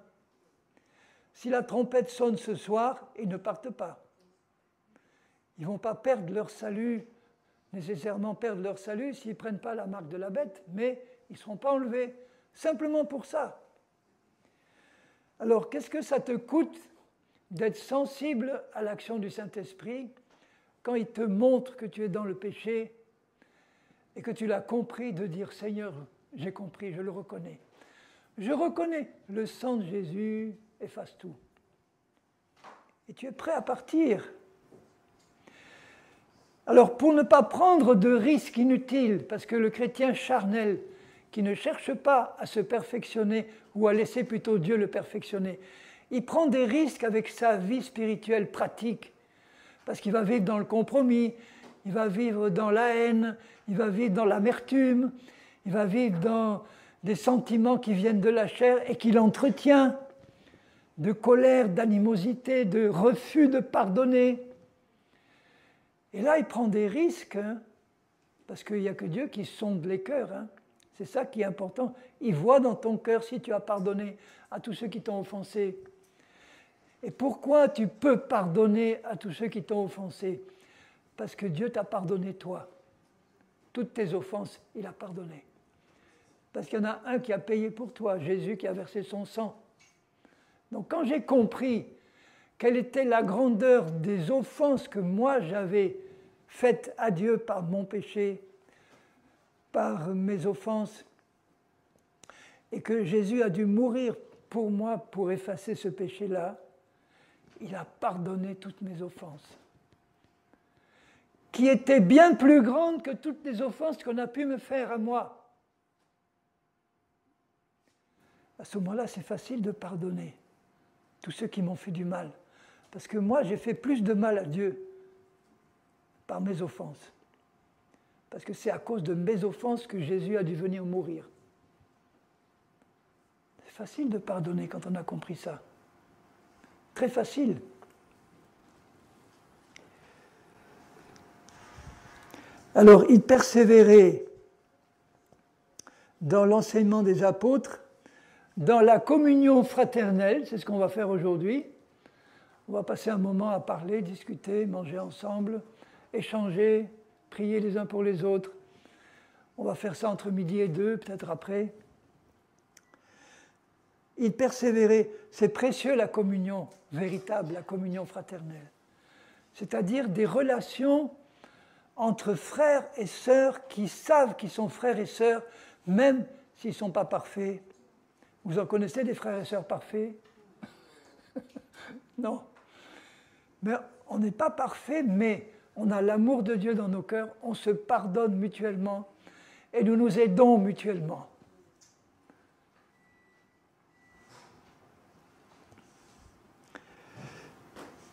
Speaker 1: Si la trompette sonne ce soir, ils ne partent pas. Ils ne vont pas perdre leur salut, nécessairement perdre leur salut s'ils ne prennent pas la marque de la bête, mais ils ne seront pas enlevés, simplement pour ça. Alors, qu'est-ce que ça te coûte d'être sensible à l'action du Saint-Esprit quand il te montre que tu es dans le péché et que tu l'as compris, de dire « Seigneur, j'ai compris, je le reconnais. Je reconnais, le sang de Jésus efface tout. » Et tu es prêt à partir. Alors, pour ne pas prendre de risques inutiles, parce que le chrétien charnel, qui ne cherche pas à se perfectionner ou à laisser plutôt Dieu le perfectionner, il prend des risques avec sa vie spirituelle pratique, parce qu'il va vivre dans le compromis, il va vivre dans la haine, il va vivre dans l'amertume, il va vivre dans des sentiments qui viennent de la chair et qu'il entretient, de colère, d'animosité, de refus de pardonner. Et là, il prend des risques, hein, parce qu'il n'y a que Dieu qui sonde les cœurs. Hein. C'est ça qui est important. Il voit dans ton cœur si tu as pardonné à tous ceux qui t'ont offensé. Et pourquoi tu peux pardonner à tous ceux qui t'ont offensé? Parce que Dieu t'a pardonné toi. Toutes tes offenses, il a pardonné. Parce qu'il y en a un qui a payé pour toi, Jésus qui a versé son sang. Donc quand j'ai compris quelle était la grandeur des offenses que moi j'avais faites à Dieu par mon péché, par mes offenses, et que Jésus a dû mourir pour moi pour effacer ce péché-là, il a pardonné toutes mes offenses, qui étaient bien plus grandes que toutes les offenses qu'on a pu me faire à moi. À ce moment-là, c'est facile de pardonner tous ceux qui m'ont fait du mal. Parce que moi, j'ai fait plus de mal à Dieu par mes offenses. Parce que c'est à cause de mes offenses que Jésus a dû venir mourir. C'est facile de pardonner quand on a compris ça. Très facile. Alors, il persévérait dans l'enseignement des apôtres, dans la communion fraternelle, c'est ce qu'on va faire aujourd'hui. On va passer un moment à parler, discuter, manger ensemble, échanger, prier les uns pour les autres. On va faire ça entre midi et 2, peut-être après. Il persévérait, c'est précieux la communion véritable, la communion fraternelle. C'est-à-dire des relations entre frères et sœurs qui savent qu'ils sont frères et sœurs, même s'ils ne sont pas parfaits. Vous en connaissez des frères et sœurs parfaits? Non. Mais on n'est pas parfait, mais on a l'amour de Dieu dans nos cœurs, on se pardonne mutuellement et nous nous aidons mutuellement.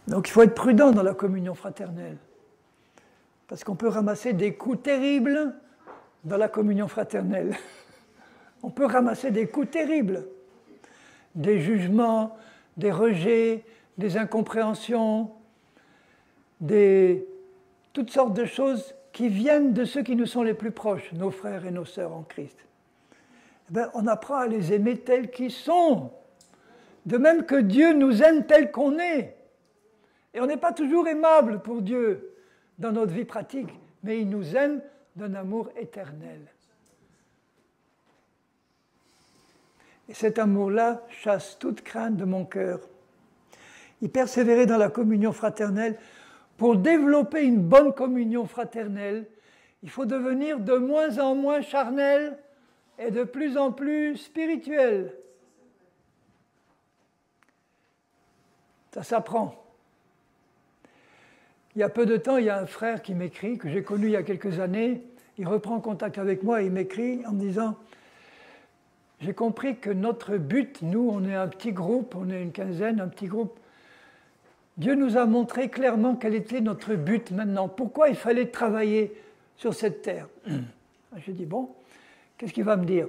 Speaker 1: Donc il faut être prudent dans la communion fraternelle, parce qu'on peut ramasser des coups terribles dans la communion fraternelle. On peut ramasser des coups terribles, des jugements, des rejets, des incompréhensions, toutes sortes de choses qui viennent de ceux qui nous sont les plus proches, nos frères et nos sœurs en Christ. Eh bien, on apprend à les aimer tels qu'ils sont, de même que Dieu nous aime tels qu'on est. Et on n'est pas toujours aimable pour Dieu dans notre vie pratique, mais il nous aime d'un amour éternel. Et cet amour-là chasse toute crainte de mon cœur. Il persévérait dans la communion fraternelle. Pour développer une bonne communion fraternelle, il faut devenir de moins en moins charnel et de plus en plus spirituel. Ça s'apprend. Il y a peu de temps, il y a un frère qui m'écrit, que j'ai connu il y a quelques années. Il reprend contact avec moi et il m'écrit en me disant « J'ai compris que notre but, nous, on est un petit groupe, on est une quinzaine, un petit groupe. Dieu nous a montré clairement quel était notre but maintenant. Pourquoi il fallait travailler sur cette terre ?» J'ai dit « Bon, qu'est-ce qu'il va me dire ?»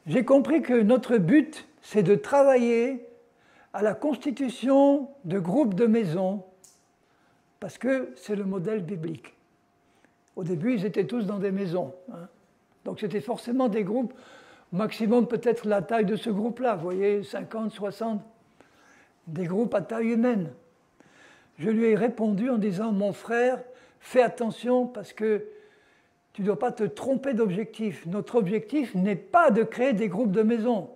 Speaker 1: J'ai compris que notre but, c'est de travailler à la constitution de groupes de maisons, parce que c'est le modèle biblique. Au début, ils étaient tous dans des maisons. Donc c'était forcément des groupes, maximum peut-être la taille de ce groupe-là, vous voyez, 50, 60, des groupes à taille humaine. Je lui ai répondu en disant « Mon frère, fais attention parce que tu ne dois pas te tromper d'objectif. Notre objectif n'est pas de créer des groupes de maisons.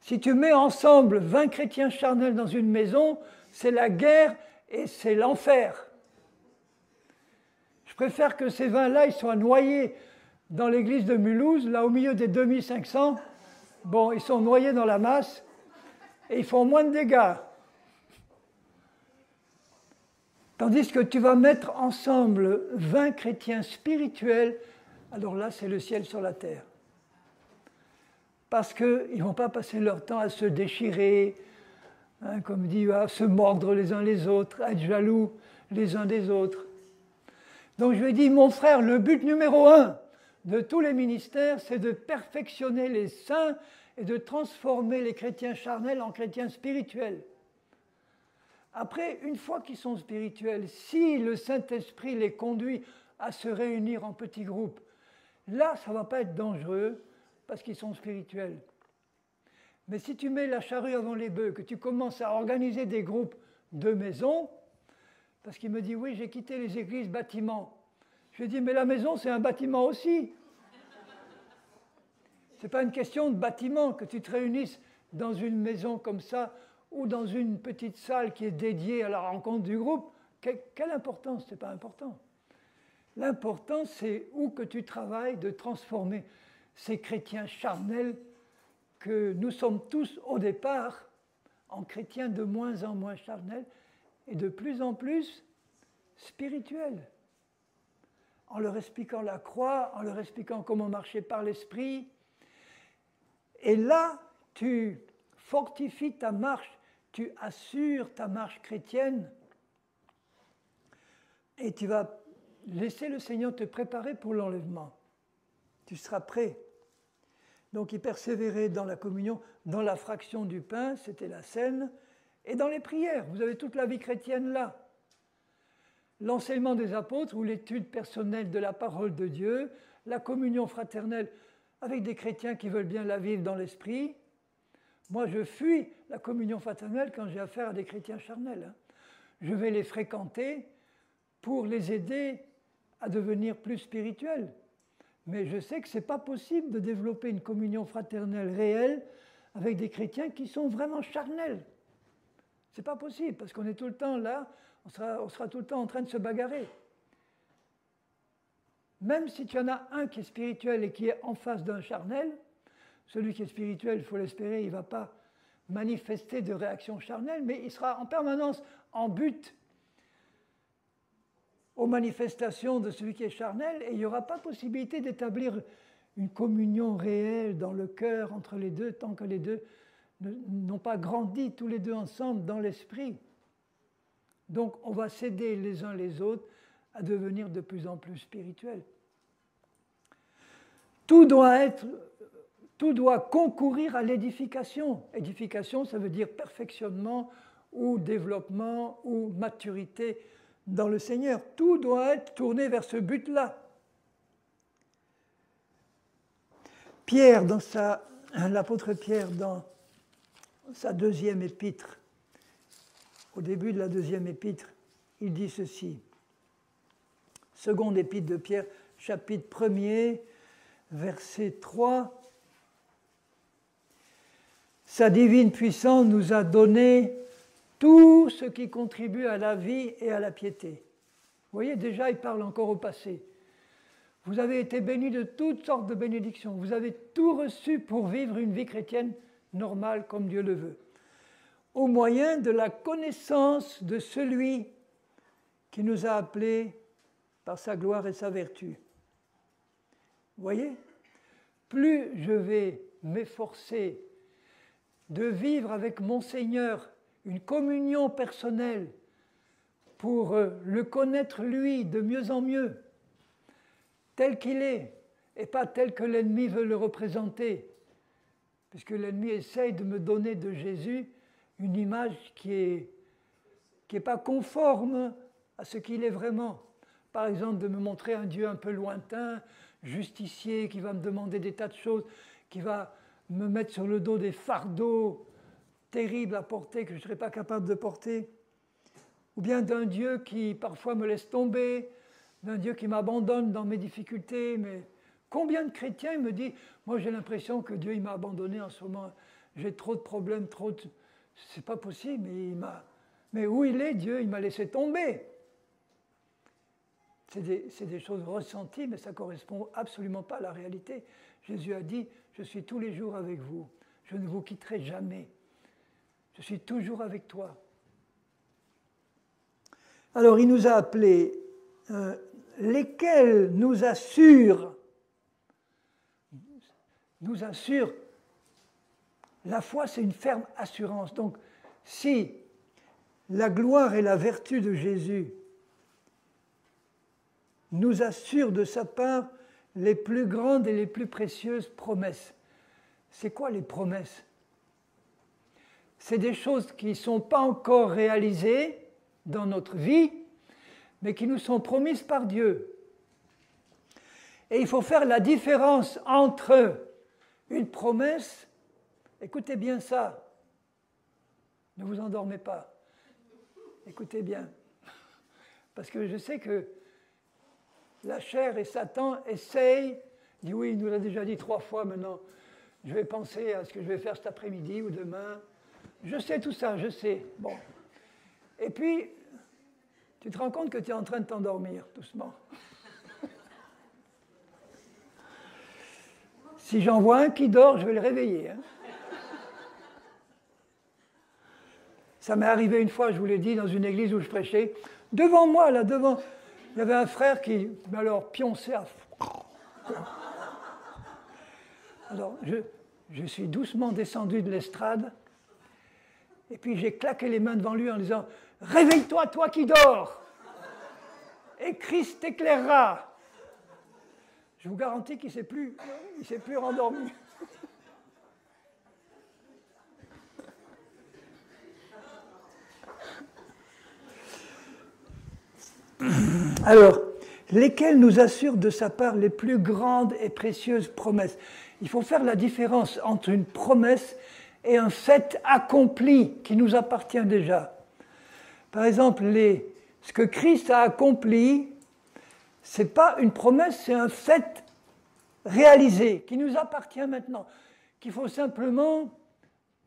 Speaker 1: Si tu mets ensemble 20 chrétiens charnels dans une maison, c'est la guerre et c'est l'enfer. Je préfère que ces 20-là, ils soient noyés dans l'église de Mulhouse, là au milieu des 2500. Bon, ils sont noyés dans la masse et ils font moins de dégâts. Tandis que tu vas mettre ensemble 20 chrétiens spirituels, alors là, c'est le ciel sur la terre. Parce qu'ils ne vont pas passer leur temps à se déchirer, comme dit, à se mordre les uns les autres, à être jaloux les uns des autres. Donc je lui ai dit, mon frère, le but numéro 1 de tous les ministères, c'est de perfectionner les saints et de transformer les chrétiens charnels en chrétiens spirituels. Après, une fois qu'ils sont spirituels, si le Saint-Esprit les conduit à se réunir en petits groupes, là, ça ne va pas être dangereux, parce qu'ils sont spirituels. Mais si tu mets la charrue avant les bœufs, que tu commences à organiser des groupes de maisons, parce qu'il me dit, oui, j'ai quitté les églises bâtiments. Je lui dis, mais la maison, c'est un bâtiment aussi. Ce n'est pas une question de bâtiment, que tu te réunisses dans une maison comme ça, ou dans une petite salle qui est dédiée à la rencontre du groupe. Quelle importance? Ce n'est pas important. L'important, c'est où que tu travailles de transformer ces chrétiens charnels que nous sommes tous au départ en chrétiens de moins en moins charnels et de plus en plus spirituels. En leur expliquant la croix, en leur expliquant comment marcher par l'esprit. Et là, tu fortifies ta marche, tu assures ta marche chrétienne et tu vas laisser le Seigneur te préparer pour l'enlèvement. Tu seras prêt. Donc il persévérait dans la communion, dans la fraction du pain, c'était la scène, et dans les prières. Vous avez toute la vie chrétienne là. l'enseignement des apôtres ou l'étude personnelle de la parole de Dieu, la communion fraternelle avec des chrétiens qui veulent bien la vivre dans l'esprit. Moi, je fuis la communion fraternelle quand j'ai affaire à des chrétiens charnels. Je vais les fréquenter pour les aider à devenir plus spirituels. Mais je sais que ce n'est pas possible de développer une communion fraternelle réelle avec des chrétiens qui sont vraiment charnels. Ce n'est pas possible, parce qu'on est tout le temps là, on sera tout le temps en train de se bagarrer. Même si tu en as un qui est spirituel et qui est en face d'un charnel, celui qui est spirituel, il faut l'espérer, il ne va pas manifester de réaction charnelle, mais il sera en permanence en but aux manifestations de celui qui est charnel, et il n'y aura pas possibilité d'établir une communion réelle dans le cœur entre les deux, tant que les deux n'ont pas grandi tous les deux ensemble dans l'esprit. Donc on va s'aider les uns les autres à devenir de plus en plus spirituels. Tout doit concourir à l'édification. Édification, ça veut dire perfectionnement ou développement ou maturité dans le Seigneur. Tout doit être tourné vers ce but-là. L'apôtre Pierre, dans sa deuxième épître, au début de la deuxième épître, il dit ceci. Seconde épître de Pierre, chapitre 1er, verset 3. Sa divine puissance nous a donné tout ce qui contribue à la vie et à la piété. Vous voyez, déjà, il parle encore au passé. Vous avez été bénis de toutes sortes de bénédictions. Vous avez tout reçu pour vivre une vie chrétienne normale comme Dieu le veut. Au moyen de la connaissance de celui qui nous a appelés par sa gloire et sa vertu. Vous voyez ? Plus je vais m'efforcer de vivre avec mon Seigneur une communion personnelle pour le connaître lui de mieux en mieux, tel qu'il est, et pas tel que l'ennemi veut le représenter, puisque l'ennemi essaye de me donner de Jésus une image qui est pas conforme à ce qu'il est vraiment. Par exemple, de me montrer un Dieu un peu lointain, justicier, qui va me demander des tas de choses, qui va me mettre sur le dos des fardeaux terribles à porter que je ne serais pas capable de porter, ou bien d'un Dieu qui parfois me laisse tomber, d'un Dieu qui m'abandonne dans mes difficultés. Mais combien de chrétiens me disent « Moi j'ai l'impression que Dieu il m'a abandonné en ce moment, j'ai trop de problèmes, c'est pas possible, mais où il est Dieu? Il m'a laissé tomber !» C'est des choses ressenties, mais ça ne correspond absolument pas à la réalité. Jésus a dit « Je suis tous les jours avec vous, je ne vous quitterai jamais, je suis toujours avec toi ». Alors il nous a appelés, lesquels nous assurent, la foi c'est une ferme assurance. Donc si la gloire et la vertu de Jésus nous assurent de sa part les plus grandes et les plus précieuses promesses. C'est quoi les promesses? C'est des choses qui ne sont pas encore réalisées dans notre vie, mais qui nous sont promises par Dieu. Et il faut faire la différence entre une promesse, écoutez bien ça, ne vous endormez pas, écoutez bien, parce que je sais que la chair et Satan essayent, dit oui, il nous l'a déjà dit 3 fois maintenant, je vais penser à ce que je vais faire cet après-midi ou demain, je sais tout ça, je sais, bon. Et puis, tu te rends compte que tu es en train de t'endormir, doucement. Si j'en vois un qui dort, je vais le réveiller. Hein. Ça m'est arrivé une fois, je vous l'ai dit, dans une église où je prêchais, devant moi, là, devant... Il y avait un frère qui, alors, pionçait à... Alors, je suis doucement descendu de l'estrade, et puis j'ai claqué les mains devant lui en disant « Réveille-toi, toi qui dors, et Christ t'éclairera !» Je vous garantis qu'il ne s'est plus rendormi. Alors, lesquels nous assurent de sa part les plus grandes et précieuses promesses? Il faut faire la différence entre une promesse et un fait accompli qui nous appartient déjà. Par exemple, ce que Christ a accompli, ce n'est pas une promesse, c'est un fait réalisé qui nous appartient maintenant, qu'il faut simplement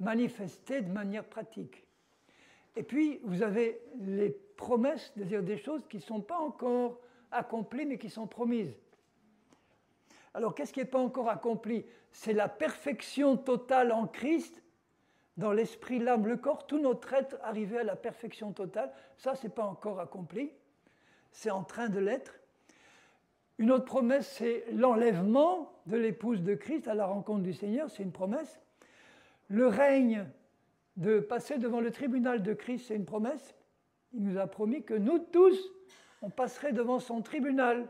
Speaker 1: manifester de manière pratique. Et puis, vous avez les promesses, c'est-à-dire des choses qui ne sont pas encore accomplies, mais qui sont promises. Alors, qu'est-ce qui n'est pas encore accompli? C'est la perfection totale en Christ, dans l'esprit, l'âme, le corps, tout notre être arrivé à la perfection totale. Ça, ce n'est pas encore accompli, c'est en train de l'être. Une autre promesse, c'est l'enlèvement de l'épouse de Christ à la rencontre du Seigneur, c'est une promesse. Le règne, de passer devant le tribunal de Christ, c'est une promesse. Il nous a promis que nous tous, on passerait devant son tribunal.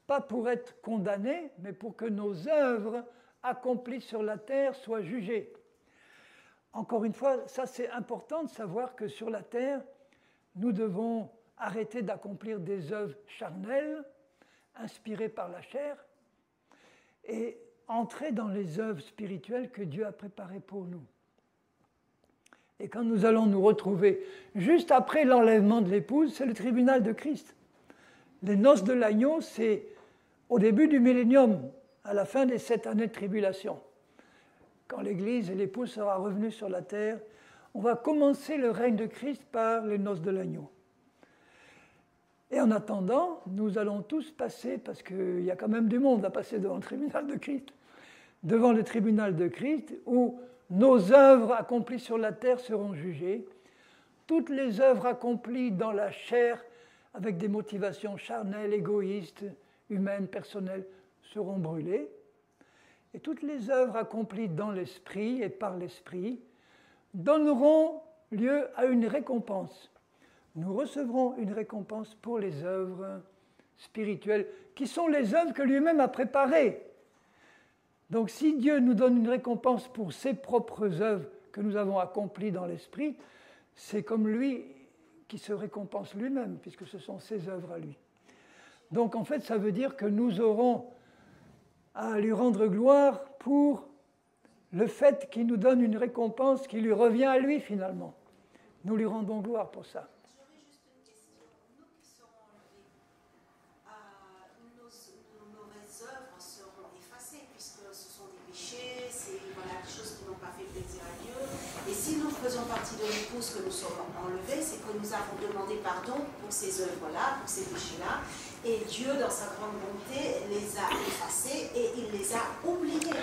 Speaker 1: Pas pour être condamnés, mais pour que nos œuvres accomplies sur la terre soient jugées. Encore une fois, ça c'est important de savoir que sur la terre, nous devons arrêter d'accomplir des œuvres charnelles, inspirées par la chair, et entrer dans les œuvres spirituelles que Dieu a préparées pour nous. Et quand nous allons nous retrouver juste après l'enlèvement de l'épouse, c'est le tribunal de Christ. Les noces de l'agneau, c'est au début du millénium, à la fin des 7 années de tribulation. Quand l'Église et l'épouse sera revenue sur la terre, on va commencer le règne de Christ par les noces de l'agneau. Et en attendant, nous allons tous passer, parce qu'il y a quand même du monde à passer devant le tribunal de Christ, devant le tribunal de Christ, où nos œuvres accomplies sur la terre seront jugées. Toutes les œuvres accomplies dans la chair, avec des motivations charnelles, égoïstes, humaines, personnelles, seront brûlées. Et toutes les œuvres accomplies dans l'esprit et par l'esprit donneront lieu à une récompense. Nous recevrons une récompense pour les œuvres spirituelles, qui sont les œuvres que lui-même a préparées. Donc si Dieu nous donne une récompense pour ses propres œuvres que nous avons accomplies dans l'esprit, c'est comme lui qui se récompense lui-même, puisque ce sont ses œuvres à lui. Donc en fait, ça veut dire que nous aurons à lui rendre gloire pour le fait qu'il nous donne une récompense qui lui revient à lui finalement. Nous lui rendons gloire pour ça.
Speaker 2: J'aurais juste une question. Nous qui serons enlevés, nos mauvaises œuvres seront effacées puisque ce sont des péchés, c'est des choses qui n'ont pas fait plaisir à Dieu. Et si nous faisons partie de l'épouse que nous sommes enlevés, c'est que nous avons demandé pardon pour ces œuvres-là, pour ces péchés-là. Et Dieu, dans sa grande bonté, les a effacés et il les a oubliés.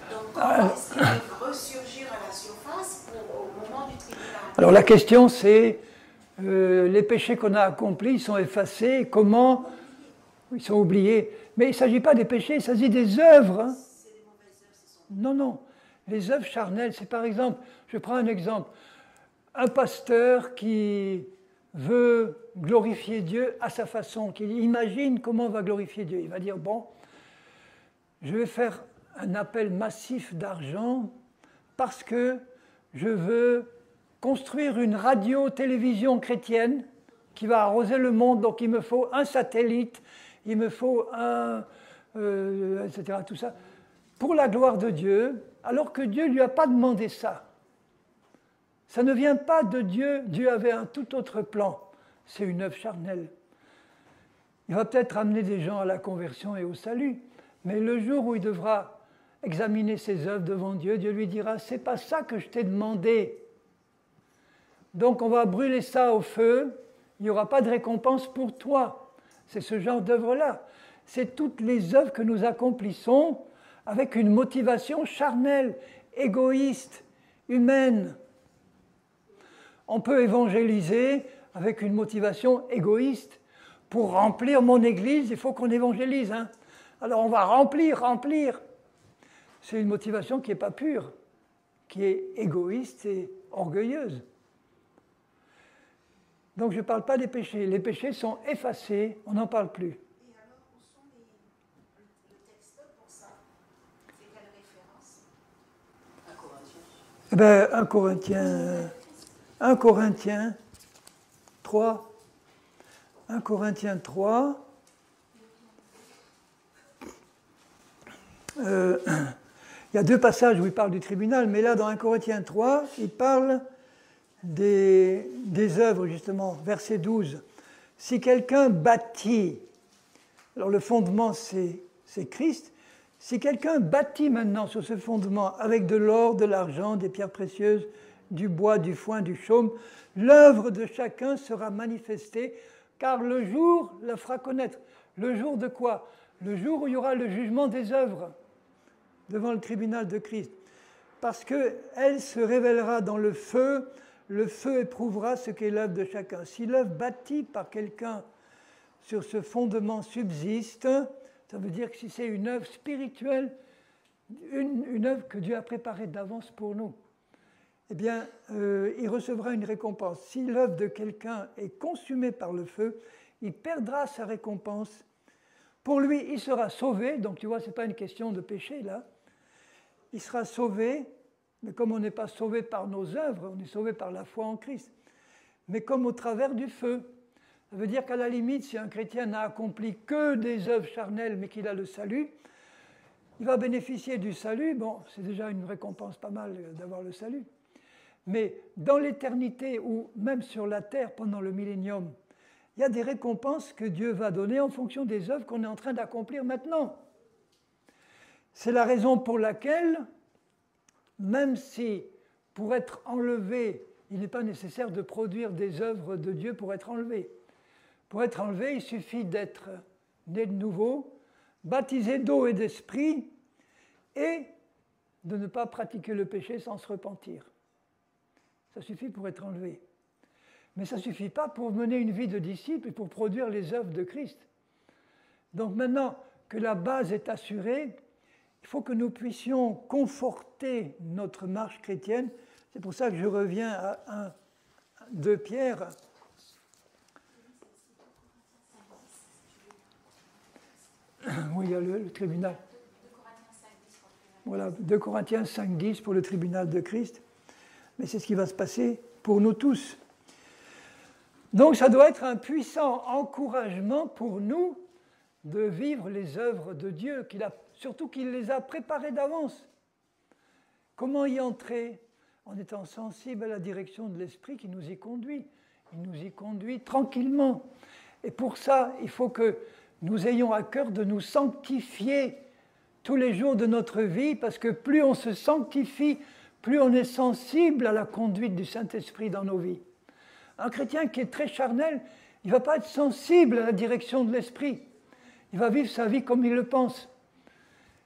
Speaker 2: Donc, comment est-ce qu'ils peuvent ressurgir à la surface au moment du tribunal?
Speaker 1: Alors la question c'est, les péchés qu'on a accomplis, ils sont effacés, comment? Ils sont oubliés. Mais il ne s'agit pas des péchés, il s'agit des œuvres. Hein.
Speaker 2: C'est des mauvaises œuvres, ce sont...
Speaker 1: Non, non. Les œuvres charnelles, c'est par exemple, je prends un exemple, un pasteur qui veut glorifier Dieu à sa façon, qui imagine comment on va glorifier Dieu. Il va dire, bon, je vais faire un appel massif d'argent parce que je veux construire une radio-télévision chrétienne qui va arroser le monde, donc il me faut un satellite, il me faut etc., tout ça, pour la gloire de Dieu, alors que Dieu ne lui a pas demandé ça. Ça ne vient pas de Dieu, Dieu avait un tout autre plan. C'est une œuvre charnelle. Il va peut-être amener des gens à la conversion et au salut, mais le jour où il devra examiner ses œuvres devant Dieu, Dieu lui dira, c'est pas ça que je t'ai demandé. Donc on va brûler ça au feu, il n'y aura pas de récompense pour toi. C'est ce genre d'œuvre-là. C'est toutes les œuvres que nous accomplissons avec une motivation charnelle, égoïste, humaine. On peut évangéliser avec une motivation égoïste. Pour remplir mon église, il faut qu'on évangélise. Hein. Alors on va remplir. C'est une motivation qui n'est pas pure, qui est égoïste et orgueilleuse. Donc je ne parle pas des péchés. Les péchés sont effacés, on n'en parle plus.
Speaker 2: Et alors, où sont le texte pour ça? C'est quelle référence? 1 Corinthiens.
Speaker 1: 1 Corinthiens 3. 1 Corinthiens 3. Il y a 2 passages où il parle du tribunal, mais là, dans 1 Corinthiens 3, il parle des œuvres, justement, verset 12. Si quelqu'un bâtit, alors le fondement, c'est Christ. Si quelqu'un bâtit maintenant sur ce fondement avec de l'or, de l'argent, des pierres précieuses, du bois, du foin, du chaume, l'œuvre de chacun sera manifestée, car le jour la fera connaître. Le jour de quoi? Le jour où il y aura le jugement des œuvres devant le tribunal de Christ. Parce qu'elle se révélera dans le feu éprouvera ce qu'est l'œuvre de chacun. Si l'œuvre bâtie par quelqu'un sur ce fondement subsiste, ça veut dire que si c'est une œuvre spirituelle, une œuvre que Dieu a préparée d'avance pour nous, eh bien, il recevra une récompense. Si l'œuvre de quelqu'un est consumée par le feu, il perdra sa récompense. Pour lui, il sera sauvé. Donc, tu vois, ce n'est pas une question de péché, là. Il sera sauvé, mais comme on n'est pas sauvé par nos œuvres, on est sauvé par la foi en Christ. Mais comme au travers du feu. Ça veut dire qu'à la limite, si un chrétien n'a accompli que des œuvres charnelles, mais qu'il a le salut, il va bénéficier du salut. Bon, c'est déjà une récompense pas mal d'avoir le salut. Mais dans l'éternité, ou même sur la terre pendant le millénium, il y a des récompenses que Dieu va donner en fonction des œuvres qu'on est en train d'accomplir maintenant. C'est la raison pour laquelle, même si pour être enlevé, il n'est pas nécessaire de produire des œuvres de Dieu pour être enlevé. Pour être enlevé, il suffit d'être né de nouveau, baptisé d'eau et d'esprit, et de ne pas pratiquer le péché sans se repentir. Ça suffit pour être enlevé. Mais ça ne suffit pas pour mener une vie de disciple et pour produire les œuvres de Christ. Donc maintenant que la base est assurée, il faut que nous puissions conforter notre marche chrétienne. C'est pour ça que je reviens à 2 Pierre. Oui, il y a le tribunal. Voilà, 2 Corinthiens 5,10 pour le tribunal de Christ. Mais c'est ce qui va se passer pour nous tous. Donc ça doit être un puissant encouragement pour nous de vivre les œuvres de Dieu, surtout qu'il les a préparées d'avance. Comment y entrer? En étant sensible à la direction de l'Esprit qui nous y conduit. Il nous y conduit tranquillement. Et pour ça, il faut que nous ayons à cœur de nous sanctifier tous les jours de notre vie, parce que plus on se sanctifie, plus on est sensible à la conduite du Saint-Esprit dans nos vies. Un chrétien qui est très charnel, il ne va pas être sensible à la direction de l'Esprit. Il va vivre sa vie comme il le pense.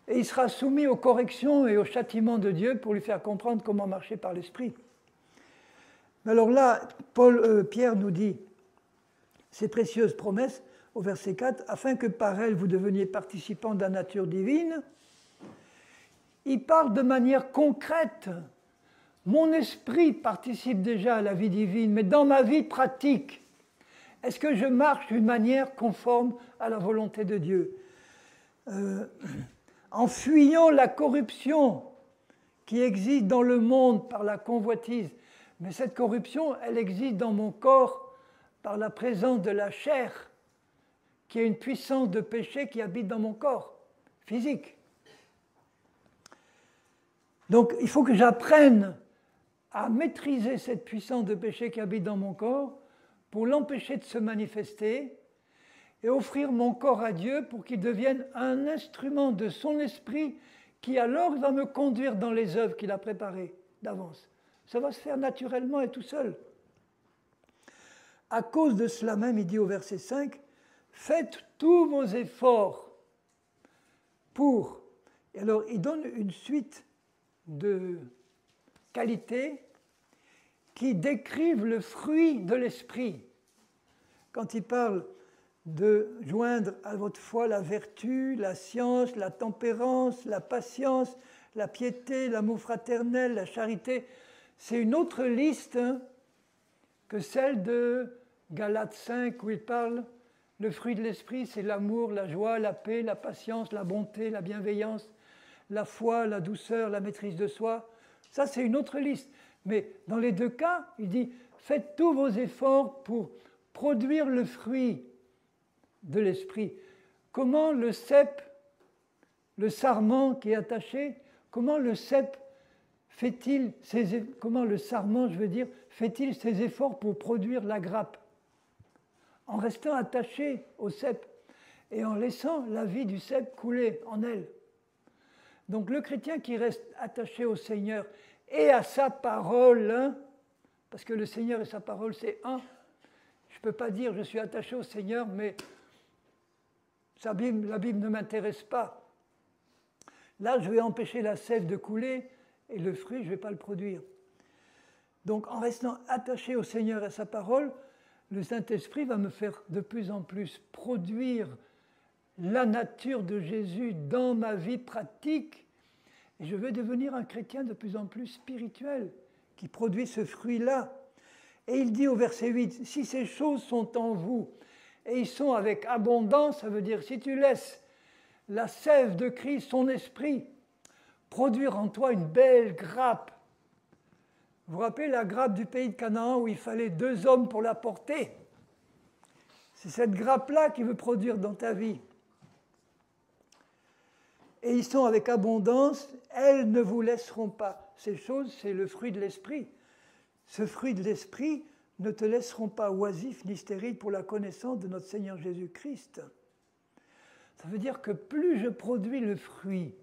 Speaker 1: Et il sera soumis aux corrections et aux châtiments de Dieu pour lui faire comprendre comment marcher par l'Esprit. Alors là, Pierre nous dit ces précieuses promesses au verset 4, afin que par elles vous deveniez participants de la nature divine. Il parle de manière concrète. Mon esprit participe déjà à la vie divine, mais dans ma vie pratique, est-ce que je marche d'une manière conforme à la volonté de Dieu? En fuyant la corruption qui existe dans le monde par la convoitise, mais cette corruption, elle existe dans mon corps par la présence de la chair, qui est une puissance de péché qui habite dans mon corps physique. Donc il faut que j'apprenne à maîtriser cette puissance de péché qui habite dans mon corps pour l'empêcher de se manifester et offrir mon corps à Dieu pour qu'il devienne un instrument de son esprit qui alors va me conduire dans les œuvres qu'il a préparées d'avance. Ça va se faire naturellement et tout seul. À cause de cela même, il dit au verset 5, « Faites tous vos efforts pour... » Et alors, il donne une suite de qualités qui décrivent le fruit de l'esprit. Quand il parle de joindre à votre foi la vertu, la science, la tempérance, la patience, la piété, l'amour fraternel, la charité, c'est une autre liste que celle de Galates 5 où il parle le fruit de l'esprit, c'est l'amour, la joie, la paix, la patience, la bonté, la bienveillance, la foi, la douceur, la maîtrise de soi. Ça, c'est une autre liste. Mais dans les 2 cas, il dit, faites tous vos efforts pour produire le fruit de l'esprit. Comment le cep, le sarment qui est attaché, comment le cep comment le sarment, fait-il ses efforts pour produire la grappe? En restant attaché au cep et en laissant la vie du cep couler en elle. Donc le chrétien qui reste attaché au Seigneur et à sa parole, hein, parce que le Seigneur et sa parole, c'est un. Je ne peux pas dire je suis attaché au Seigneur, mais la Bible ne m'intéresse pas. Là, je vais empêcher la sève de couler et le fruit, je ne vais pas le produire. Donc en restant attaché au Seigneur et à sa parole, le Saint-Esprit va me faire de plus en plus produire la nature de Jésus dans ma vie pratique. Et je vais devenir un chrétien de plus en plus spirituel, qui produit ce fruit-là. Et il dit au verset 8, « Si ces choses sont en vous, et ils sont avec abondance, ça veut dire si tu laisses la sève de Christ, son esprit, produire en toi une belle grappe. » Vous vous rappelez la grappe du pays de Canaan où il fallait 2 hommes pour la porter? C'est cette grappe-là qui veut produire dans ta vie. Et ils sont avec abondance, elles ne vous laisseront pas. Ces choses, c'est le fruit de l'esprit. Ce fruit de l'esprit ne te laisseront pas oisif ni stérile pour la connaissance de notre Seigneur Jésus-Christ. Ça veut dire que plus je produis le fruit,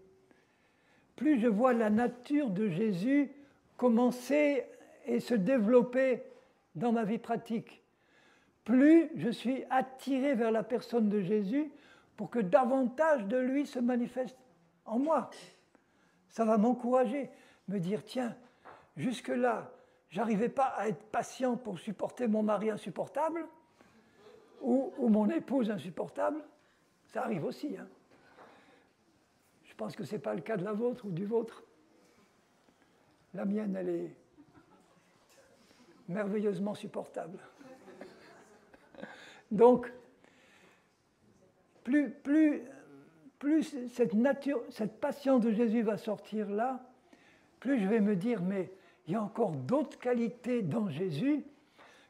Speaker 1: plus je vois la nature de Jésus commencer et se développer dans ma vie pratique, plus je suis attiré vers la personne de Jésus pour que davantage de lui se manifeste en moi. Ça va m'encourager, me dire, tiens, jusque-là, j'arrivais pas à être patient pour supporter mon mari insupportable ou mon épouse insupportable. Ça arrive aussi. Hein. Je pense que ce n'est pas le cas de la vôtre ou du vôtre. La mienne, elle est merveilleusement supportable. Donc, plus cette nature, cette patience de Jésus va sortir là, plus je vais me dire, mais il y a encore d'autres qualités dans Jésus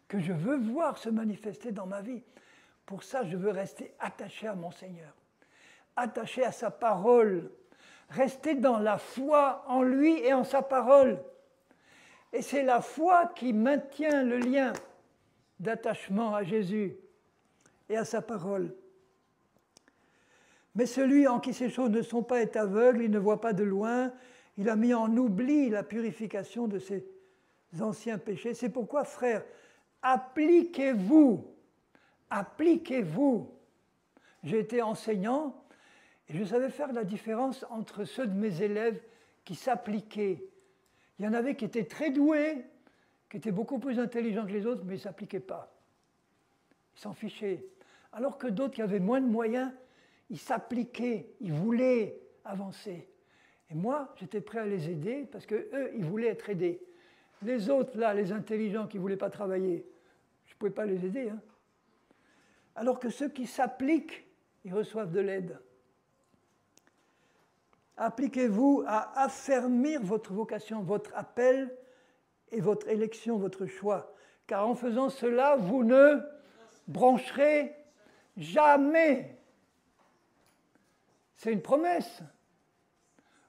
Speaker 1: que je veux voir se manifester dans ma vie. Pour ça, je veux rester attaché à mon Seigneur, attaché à sa parole, rester dans la foi en lui et en sa parole. Et c'est la foi qui maintient le lien d'attachement à Jésus et à sa parole. Mais celui en qui ces choses ne sont pas est aveugle, il ne voit pas de loin, il a mis en oubli la purification de ses anciens péchés. C'est pourquoi, frères, appliquez-vous. J'ai été enseignant et je savais faire la différence entre ceux de mes élèves qui s'appliquaient. Il y en avait qui étaient très doués, qui étaient beaucoup plus intelligents que les autres, mais ils ne s'appliquaient pas. Ils s'en fichaient. Alors que d'autres qui avaient moins de moyens, ils s'appliquaient, ils voulaient avancer. Et moi, j'étais prêt à les aider parce qu'eux, ils voulaient être aidés. Les autres, là, les intelligents qui ne voulaient pas travailler, je ne pouvais pas les aider. Hein. Alors que ceux qui s'appliquent, ils reçoivent de l'aide. Appliquez-vous à affermir votre vocation, votre appel et votre élection, votre choix. Car en faisant cela, vous ne brancherez jamais. C'est une promesse.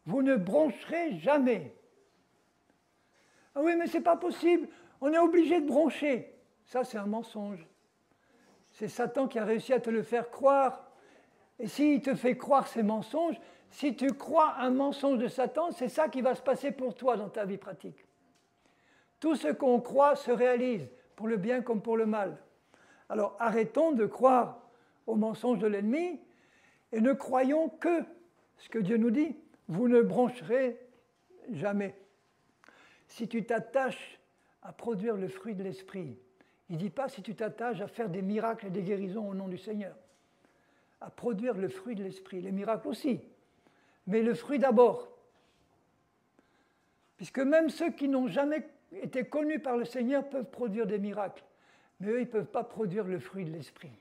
Speaker 1: Vous ne brancherez jamais. Ah oui, mais ce n'est pas possible. On est obligé de brancher. Ça, c'est un mensonge. C'est Satan qui a réussi à te le faire croire. Et s'il te fait croire ces mensonges, si tu crois un mensonge de Satan, c'est ça qui va se passer pour toi dans ta vie pratique. Tout ce qu'on croit se réalise, pour le bien comme pour le mal. Alors arrêtons de croire aux mensonges de l'ennemi et ne croyons que ce que Dieu nous dit. Vous ne brancherez jamais. Si tu t'attaches à produire le fruit de l'esprit, il ne dit pas si tu t'attaches à faire des miracles et des guérisons au nom du Seigneur. À produire le fruit de l'esprit, les miracles aussi, mais le fruit d'abord. Puisque même ceux qui n'ont jamais été connus par le Seigneur peuvent produire des miracles, mais eux, ils ne peuvent pas produire le fruit de l'esprit.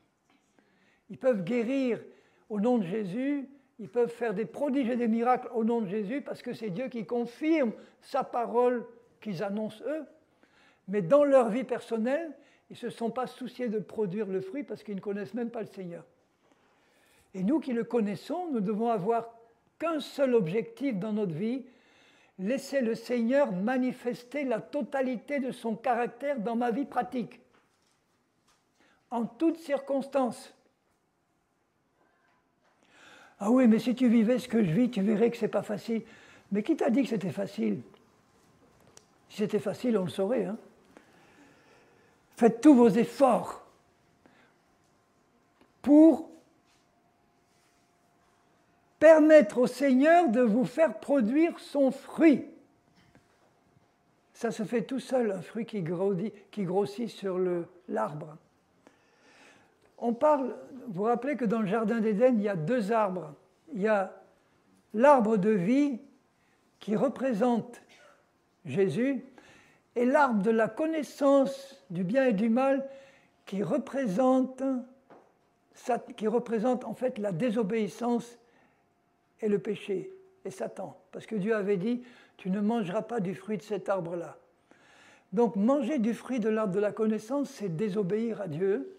Speaker 1: Ils peuvent guérir au nom de Jésus, ils peuvent faire des prodiges et des miracles au nom de Jésus, parce que c'est Dieu qui confirme sa parole qu'ils annoncent eux, mais dans leur vie personnelle, ils ne se sont pas souciés de produire le fruit parce qu'ils ne connaissent même pas le Seigneur. Et nous qui le connaissons, nous devons avoir qu'un seul objectif dans notre vie, laisser le Seigneur manifester la totalité de son caractère dans ma vie pratique, en toutes circonstances. Ah oui, mais si tu vivais ce que je vis, tu verrais que ce n'est pas facile. Mais qui t'a dit que c'était facile? Si c'était facile, on le saurait. Hein. Faites tous vos efforts pour permettre au Seigneur de vous faire produire son fruit. Ça se fait tout seul, un fruit qui grossit sur l'arbre. On parle, vous vous rappelez que dans le Jardin d'Éden, il y a 2 arbres. Il y a l'arbre de vie qui représente Jésus et l'arbre de la connaissance du bien et du mal qui représente en fait la désobéissance et le péché et Satan. Parce que Dieu avait dit, tu ne mangeras pas du fruit de cet arbre-là. Donc manger du fruit de l'arbre de la connaissance, c'est désobéir à Dieu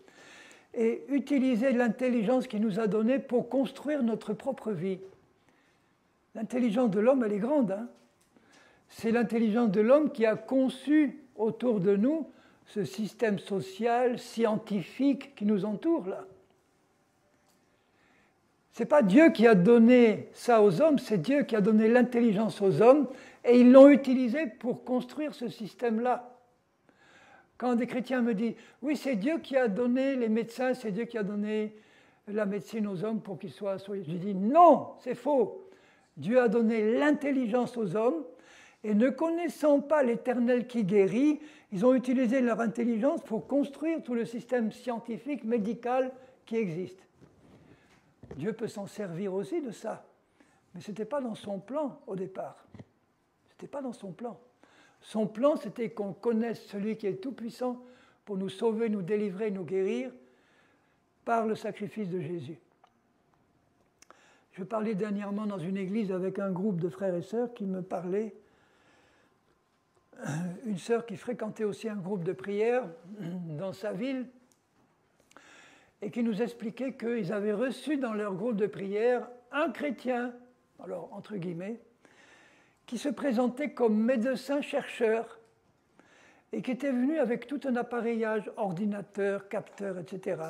Speaker 1: et utiliser l'intelligence qu'il nous a donnée pour construire notre propre vie. L'intelligence de l'homme, elle est grande. Hein. C'est l'intelligence de l'homme qui a conçu autour de nous ce système social, scientifique qui nous entoure là. Ce n'est pas Dieu qui a donné ça aux hommes, c'est Dieu qui a donné l'intelligence aux hommes et ils l'ont utilisé pour construire ce système-là. Quand des chrétiens me disent « Oui, c'est Dieu qui a donné les médecins, c'est Dieu qui a donné la médecine aux hommes pour qu'ils soient soignés. » Je dis « Non, c'est faux. Dieu a donné l'intelligence aux hommes et ne connaissant pas l'Éternel qui guérit, ils ont utilisé leur intelligence pour construire tout le système scientifique, médical qui existe. » Dieu peut s'en servir aussi de ça, mais ce n'était pas dans son plan au départ. Ce n'était pas dans son plan. Son plan, c'était qu'on connaisse celui qui est tout-puissant pour nous sauver, nous délivrer, nous guérir par le sacrifice de Jésus. Je parlais dernièrement dans une église avec un groupe de frères et sœurs qui me parlaient, une sœur qui fréquentait aussi un groupe de prière dans sa ville, et qui nous expliquait qu'ils avaient reçu dans leur groupe de prière un chrétien, alors entre guillemets, qui se présentait comme médecin-chercheur et qui était venu avec tout un appareillage, ordinateur, capteur, etc.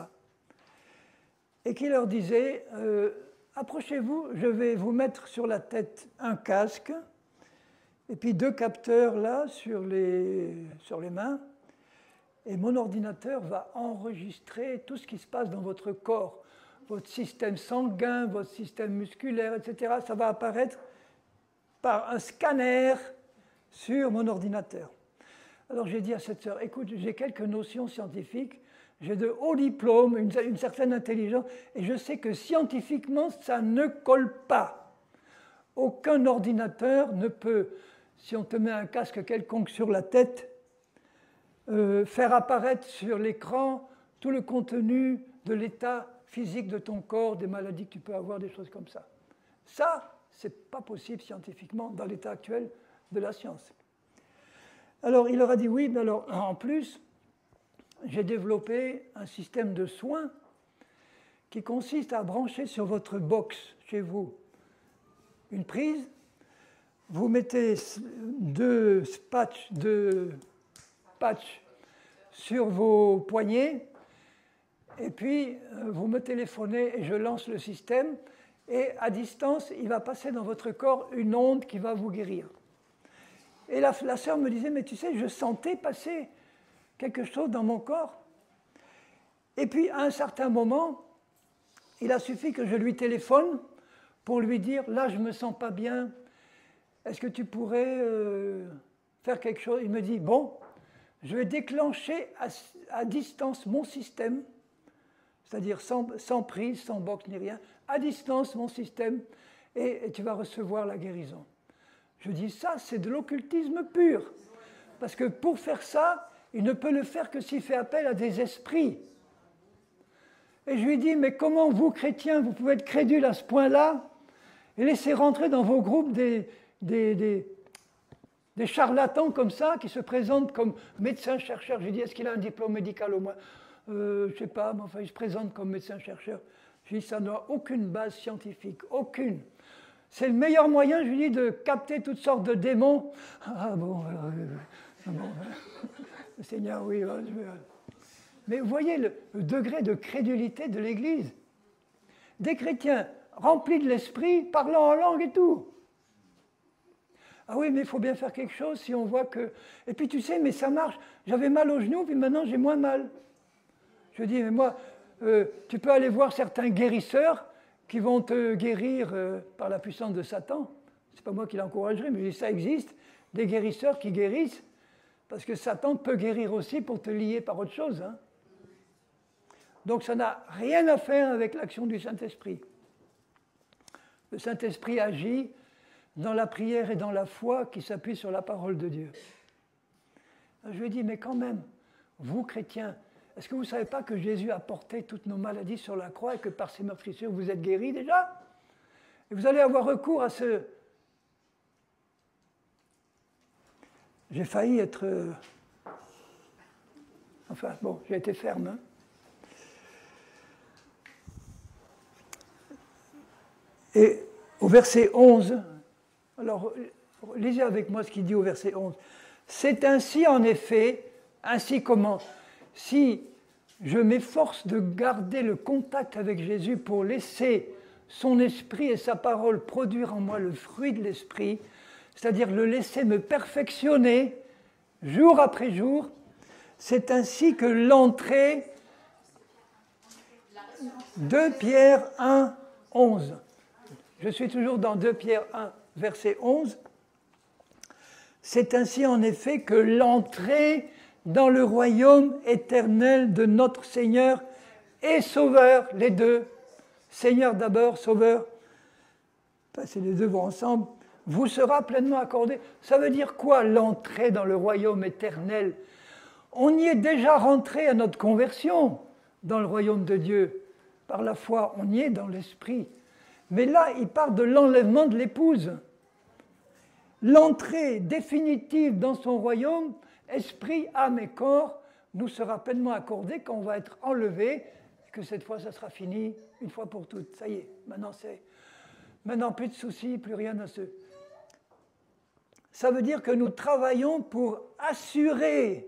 Speaker 1: Et qui leur disait approchez-vous, je vais vous mettre sur la tête un casque et puis 2 capteurs là sur les mains. Et mon ordinateur va enregistrer tout ce qui se passe dans votre corps, votre système sanguin, votre système musculaire, etc. Ça va apparaître par un scanner sur mon ordinateur. Alors j'ai dit à cette sœur, écoute, j'ai quelques notions scientifiques, j'ai de hauts diplômes, une certaine intelligence, et je sais que scientifiquement, ça ne colle pas. Aucun ordinateur ne peut, si on te met un casque quelconque sur la tête, faire apparaître sur l'écran tout le contenu de l'état physique de ton corps, des maladies que tu peux avoir, des choses comme ça. Ça, ce n'est pas possible scientifiquement dans l'état actuel de la science. Alors, il leur a dit oui, mais alors, en plus, j'ai développé un système de soins qui consiste à brancher sur votre box chez vous une prise, vous mettez 2 patchs sur vos poignets, et puis vous me téléphonez et je lance le système, et à distance, il va passer dans votre corps une onde qui va vous guérir. Et la sœur me disait, mais tu sais, je sentais passer quelque chose dans mon corps. Et puis, à un certain moment, il a suffi que je lui téléphone pour lui dire, là, je ne me sens pas bien, est-ce que tu pourrais faire quelque chose? Il me dit, bon, je vais déclencher à distance mon système, c'est-à-dire sans prise, sans box ni rien, à distance mon système, et tu vas recevoir la guérison. Je dis, ça, c'est de l'occultisme pur. Parce que pour faire ça, il ne peut le faire que s'il fait appel à des esprits. Et je lui dis, mais comment vous, chrétiens, vous pouvez être crédules à ce point-là et laisser rentrer dans vos groupes des charlatans comme ça, qui se présentent comme médecins-chercheurs. Je lui dis, est-ce qu'il a un diplôme médical au moins je ne sais pas, mais enfin, il se présente comme médecin-chercheur. Je dis, ça n'a aucune base scientifique, aucune. C'est le meilleur moyen, je lui dis, de capter toutes sortes de démons. Ah bon, le Seigneur, oui. Mais vous voyez le degré de crédulité de l'Église. Des chrétiens remplis de l'esprit, parlant en langue et tout. Ah oui, mais il faut bien faire quelque chose si on voit que... Et puis tu sais, mais ça marche. J'avais mal au genou, puis maintenant j'ai moins mal. Je dis, mais moi, tu peux aller voir certains guérisseurs qui vont te guérir par la puissance de Satan. C'est pas moi qui l'encouragerai, mais ça existe. Des guérisseurs qui guérissent, parce que Satan peut guérir aussi pour te lier par autre chose. Hein. Donc ça n'a rien à faire avec l'action du Saint-Esprit. Le Saint-Esprit agit dans la prière et dans la foi qui s'appuie sur la parole de Dieu. Je lui ai dit, mais quand même, vous chrétiens, est-ce que vous ne savez pas que Jésus a porté toutes nos maladies sur la croix et que par ses meurtrissures vous êtes guéris déjà? Et vous allez avoir recours à ce... J'ai failli être... Enfin, bon, j'ai été ferme. Hein. Et au verset 11, alors lisez avec moi ce qu'il dit au verset 11. C'est ainsi en effet, ainsi comment? Si je m'efforce de garder le contact avec Jésus pour laisser son esprit et sa parole produire en moi le fruit de l'esprit, c'est-à-dire le laisser me perfectionner jour après jour, c'est ainsi que l'entrée 2 Pierre 1, 11. Je suis toujours dans 2 Pierre 1, verset 11. C'est ainsi en effet que l'entrée dans le royaume éternel de notre Seigneur et Sauveur, les deux, Seigneur d'abord, Sauveur, enfin, les deux vont ensemble, vous sera pleinement accordé. Ça veut dire quoi, l'entrée dans le royaume éternel? On y est déjà rentré à notre conversion dans le royaume de Dieu. Par la foi, on y est dans l'esprit. Mais là, il parle de l'enlèvement de l'épouse. L'entrée définitive dans son royaume, esprit, âme et corps, nous sera pleinement accordée quand on va être enlevé, que cette fois, ça sera fini, une fois pour toutes. Ça y est, maintenant plus de soucis, plus rien à se... Ça veut dire que nous travaillons pour assurer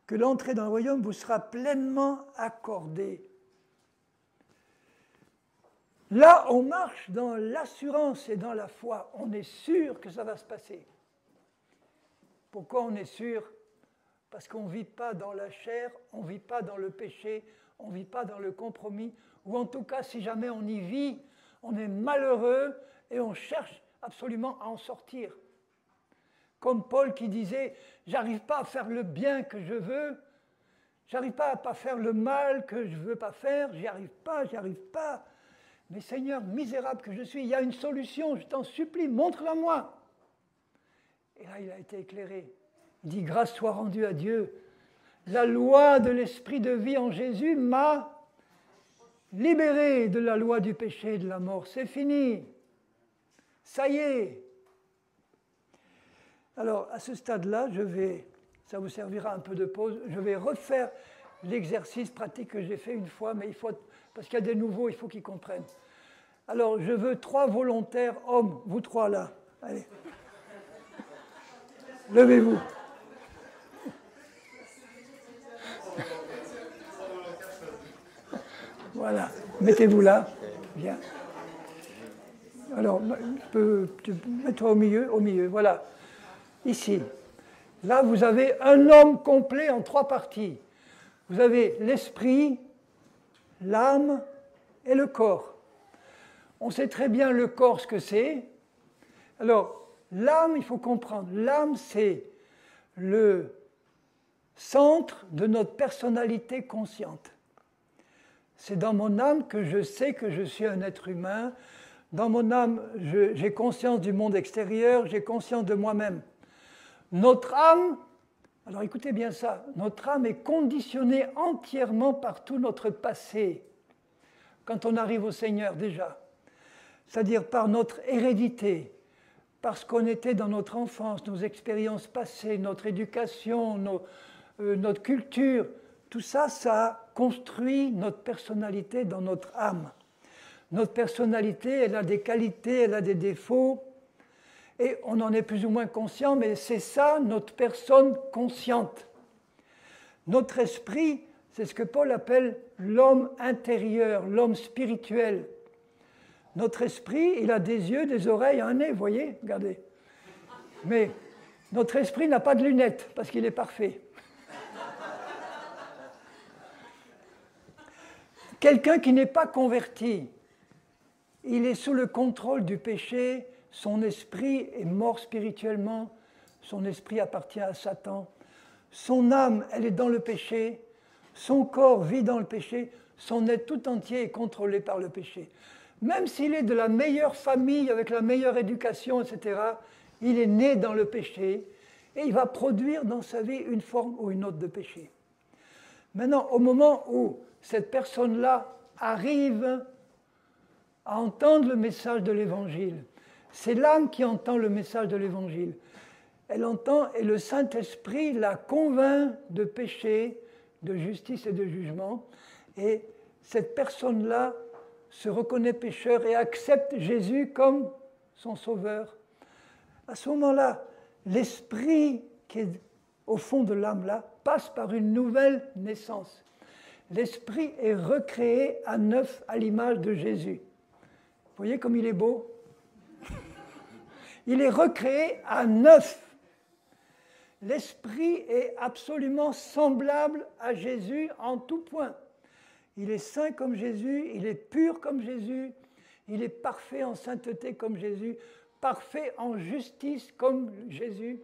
Speaker 1: que l'entrée dans le royaume vous sera pleinement accordée. Là, on marche dans l'assurance et dans la foi. On est sûr que ça va se passer. Pourquoi on est sûr? Parce qu'on ne vit pas dans la chair, on ne vit pas dans le péché, on ne vit pas dans le compromis, ou en tout cas, si jamais on y vit, on est malheureux et on cherche absolument à en sortir. Comme Paul qui disait, j'arrive pas à faire le bien que je veux, j'arrive pas à pas faire le mal que je veux pas faire, j'y arrive pas. Mais Seigneur, misérable que je suis, il y a une solution, je t'en supplie, montre-la moi. Et là, il a été éclairé. Il dit, grâce soit rendue à Dieu. La loi de l'esprit de vie en Jésus m'a libéré de la loi du péché et de la mort. C'est fini. Ça y est. Alors, à ce stade-là, ça vous servira un peu de pause, je vais refaire l'exercice pratique que j'ai fait une fois, mais parce qu'il y a des nouveaux, il faut qu'ils comprennent. Alors, je veux 3 volontaires hommes, vous 3 là. Allez. Levez-vous. Voilà, mettez-vous là. Bien. Alors, mets-toi au milieu, voilà. Ici. Là, vous avez un homme complet en 3 parties. Vous avez l'esprit, l'âme et le corps. On sait très bien le corps ce que c'est. Alors, l'âme, il faut comprendre. L'âme, c'est le centre de notre personnalité consciente. C'est dans mon âme que je sais que je suis un être humain. Dans mon âme, j'ai conscience du monde extérieur, j'ai conscience de moi-même. Notre âme, alors écoutez bien ça, notre âme est conditionnée entièrement par tout notre passé, quand on arrive au Seigneur déjà. C'est-à-dire par notre hérédité, parce qu'on était dans notre enfance, nos expériences passées, notre éducation, notre culture, Tout ça, ça construit notre personnalité dans notre âme. Notre personnalité, elle a des qualités, elle a des défauts, et on en est plus ou moins conscient, mais c'est ça notre personne consciente. Notre esprit, c'est ce que Paul appelle l'homme intérieur, l'homme spirituel. Notre esprit, il a des yeux, des oreilles, un nez, vous voyez, regardez. Mais notre esprit n'a pas de lunettes, parce qu'il est parfait. Quelqu'un qui n'est pas converti, il est sous le contrôle du péché, son esprit est mort spirituellement, son esprit appartient à Satan, son âme, elle est dans le péché, son corps vit dans le péché, son être tout entier est contrôlé par le péché. Même s'il est de la meilleure famille, avec la meilleure éducation, etc., il est né dans le péché et il va produire dans sa vie une forme ou une autre de péché. Maintenant, au moment où cette personne-là arrive à entendre le message de l'Évangile, c'est l'âme qui entend le message de l'Évangile. Elle entend et le Saint-Esprit la convainc de péché, de justice et de jugement. Et cette personne-là se reconnaît pécheur et accepte Jésus comme son sauveur. À ce moment-là, l'esprit qui est au fond de l'âme-là passe par une nouvelle naissance. L'esprit est recréé à neuf à l'image de Jésus. Vous voyez comme il est beau? Il est recréé à neuf. L'esprit est absolument semblable à Jésus en tout point. Il est saint comme Jésus, il est pur comme Jésus, il est parfait en sainteté comme Jésus, parfait en justice comme Jésus.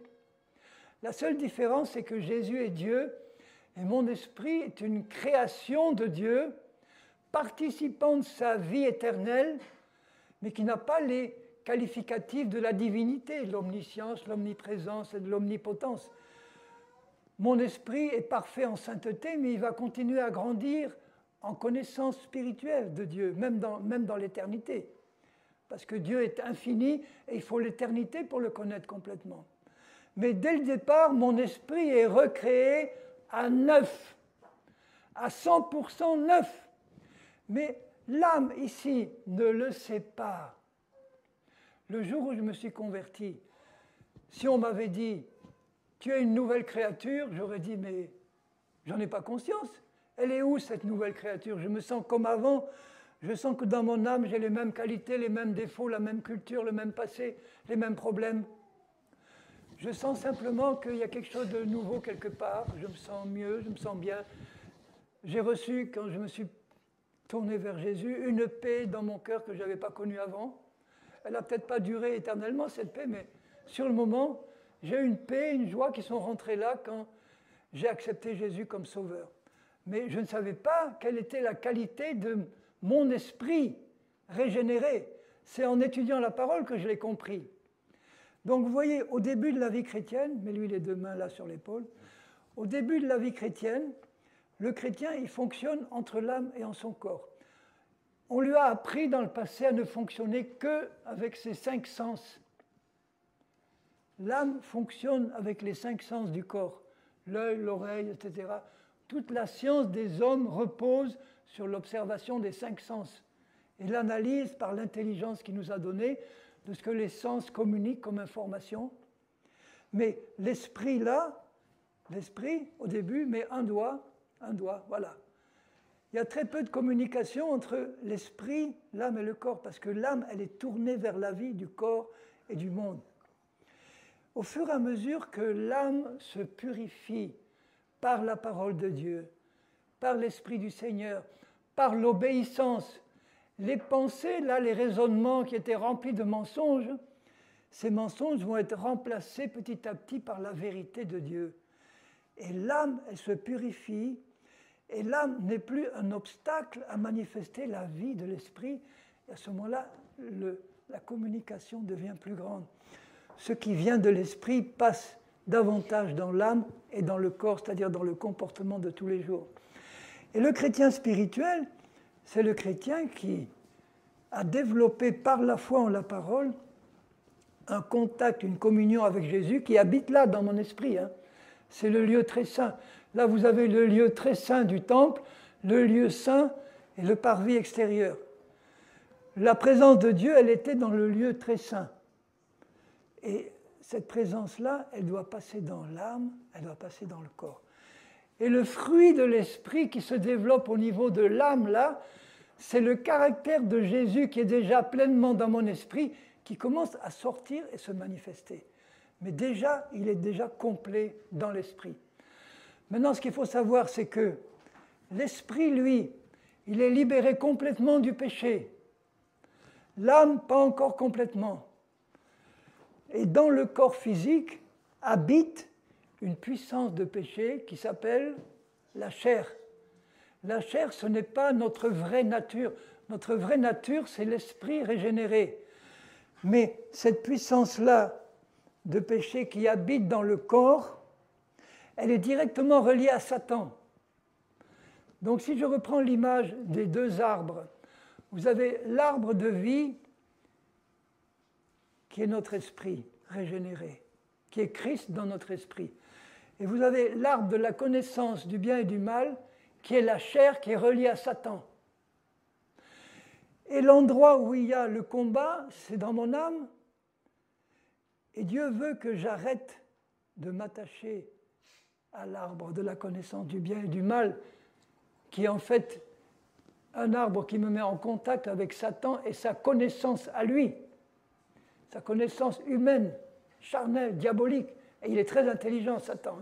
Speaker 1: La seule différence, c'est que Jésus est Dieu et mon esprit est une création de Dieu, participant de sa vie éternelle, mais qui n'a pas les qualificatifs de la divinité, l'omniscience, l'omniprésence et de l'omnipotence. Mon esprit est parfait en sainteté, mais il va continuer à grandir en connaissance spirituelle de Dieu, même dans l'éternité. Parce que Dieu est infini et il faut l'éternité pour le connaître complètement. Mais dès le départ, mon esprit est recréé à neuf, à 100% neuf. Mais l'âme ici ne le sait pas. Le jour où je me suis converti, si on m'avait dit « tu es une nouvelle créature », j'aurais dit « mais j'en ai pas conscience. Elle est où cette nouvelle créature? Je me sens comme avant, je sens que dans mon âme j'ai les mêmes qualités, les mêmes défauts, la même culture, le même passé, les mêmes problèmes. Je sens simplement qu'il y a quelque chose de nouveau quelque part, je me sens mieux, je me sens bien. J'ai reçu, quand je me suis tourné vers Jésus, une paix dans mon cœur que je n'avais pas connue avant. Elle n'a peut-être pas duré éternellement, cette paix, mais sur le moment, j'ai eu une paix, une joie qui sont rentrées là quand j'ai accepté Jésus comme sauveur. Mais je ne savais pas quelle était la qualité de mon esprit régénéré. C'est en étudiant la parole que je l'ai compris. Donc vous voyez, au début de la vie chrétienne, mais lui il est deux mains là sur l'épaule, au début de la vie chrétienne, le chrétien il fonctionne entre l'âme et en son corps. On lui a appris dans le passé à ne fonctionner qu'avec ses cinq sens. L'âme fonctionne avec les cinq sens du corps, l'œil, l'oreille, etc. Toute la science des hommes repose sur l'observation des cinq sens et l'analyse par l'intelligence qu'il nous a donnée de ce que les sens communiquent comme information. Mais l'esprit là, l'esprit au début met un doigt, voilà. Il y a très peu de communication entre l'esprit, l'âme et le corps, parce que l'âme, elle est tournée vers la vie du corps et du monde. Au fur et à mesure que l'âme se purifie par la parole de Dieu, par l'Esprit du Seigneur, par l'obéissance, les pensées, là, les raisonnements qui étaient remplis de mensonges, ces mensonges vont être remplacés petit à petit par la vérité de Dieu. Et l'âme, elle se purifie, et l'âme n'est plus un obstacle à manifester la vie de l'esprit. Et à ce moment-là, la communication devient plus grande. Ce qui vient de l'esprit passe davantage dans l'âme et dans le corps, c'est-à-dire dans le comportement de tous les jours. Et le chrétien spirituel, c'est le chrétien qui a développé par la foi en la parole un contact, une communion avec Jésus qui habite là dans mon esprit. C'est le lieu très saint. Là, vous avez le lieu très saint du temple, le lieu saint et le parvis extérieur. La présence de Dieu, elle était dans le lieu très saint. Et cette présence-là, elle doit passer dans l'âme, elle doit passer dans le corps. Et le fruit de l'esprit qui se développe au niveau de l'âme, là, c'est le caractère de Jésus qui est déjà pleinement dans mon esprit, qui commence à sortir et se manifester. Mais déjà, il est déjà complet dans l'esprit. Maintenant, ce qu'il faut savoir, c'est que l'esprit, lui, il est libéré complètement du péché. L'âme, pas encore complètement. Et dans le corps physique habite une puissance de péché qui s'appelle la chair. La chair, ce n'est pas notre vraie nature. Notre vraie nature, c'est l'esprit régénéré. Mais cette puissance-là de péché qui habite dans le corps, elle est directement reliée à Satan. Donc si je reprends l'image des deux arbres, vous avez l'arbre de vie qui est notre esprit régénéré, qui est Christ dans notre esprit. Et vous avez l'arbre de la connaissance du bien et du mal, qui est la chair qui est reliée à Satan. Et l'endroit où il y a le combat, c'est dans mon âme. Et Dieu veut que j'arrête de m'attacher à l'arbre de la connaissance du bien et du mal, qui est en fait un arbre qui me met en contact avec Satan et sa connaissance à lui, sa connaissance humaine, charnelle, diabolique. Et il est très intelligent, Satan.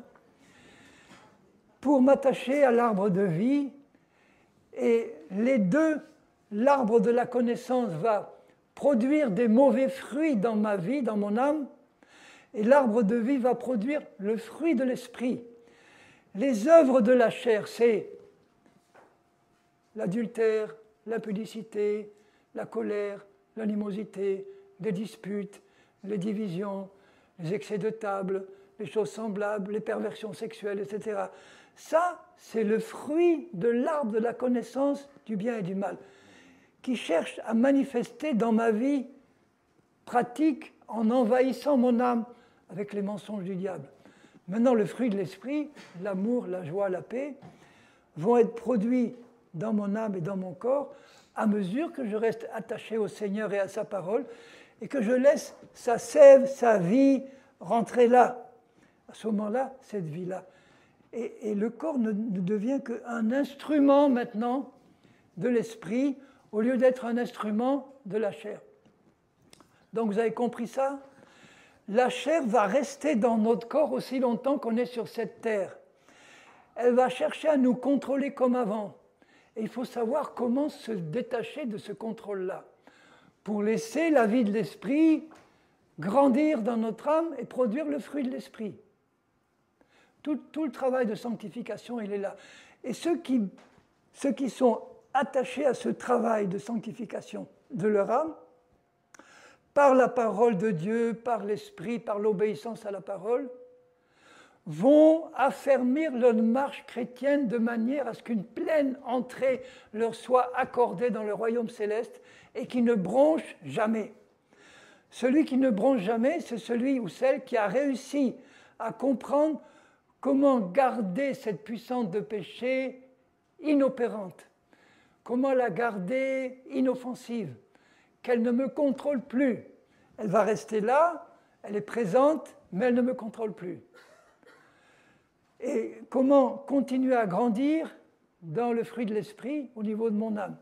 Speaker 1: Pour m'attacher à l'arbre de vie, et les deux, l'arbre de la connaissance va produire des mauvais fruits dans ma vie, dans mon âme, et l'arbre de vie va produire le fruit de l'esprit. Les œuvres de la chair, c'est l'adultère, l'impudicité, la colère, l'animosité, les disputes, les divisions, les excès de table, les choses semblables, les perversions sexuelles, etc. Ça, c'est le fruit de l'arbre de la connaissance du bien et du mal, qui cherche à manifester dans ma vie pratique en envahissant mon âme avec les mensonges du diable. Maintenant, le fruit de l'esprit, l'amour, la joie, la paix, vont être produits dans mon âme et dans mon corps à mesure que je reste attaché au Seigneur et à sa parole et que je laisse sa sève, sa vie rentrer là. À ce moment-là, cette vie-là. Et le corps ne devient qu'un instrument maintenant de l'esprit au lieu d'être un instrument de la chair. Donc vous avez compris ça ? La chair va rester dans notre corps aussi longtemps qu'on est sur cette terre. Elle va chercher à nous contrôler comme avant. Et il faut savoir comment se détacher de ce contrôle-là pour laisser la vie de l'esprit grandir dans notre âme et produire le fruit de l'esprit. Tout le travail de sanctification, il est là. Et ceux qui sont attachés à ce travail de sanctification de leur âme, par la parole de Dieu, par l'esprit, par l'obéissance à la parole, vont affermir leur marche chrétienne de manière à ce qu'une pleine entrée leur soit accordée dans le royaume céleste et qui ne bronche jamais. Celui qui ne bronche jamais, c'est celui ou celle qui a réussi à comprendre comment garder cette puissance de péché inopérante, comment la garder inoffensive, qu'elle ne me contrôle plus. Elle va rester là, elle est présente, mais elle ne me contrôle plus. Et comment continuer à grandir dans le fruit de l'esprit au niveau de mon âme.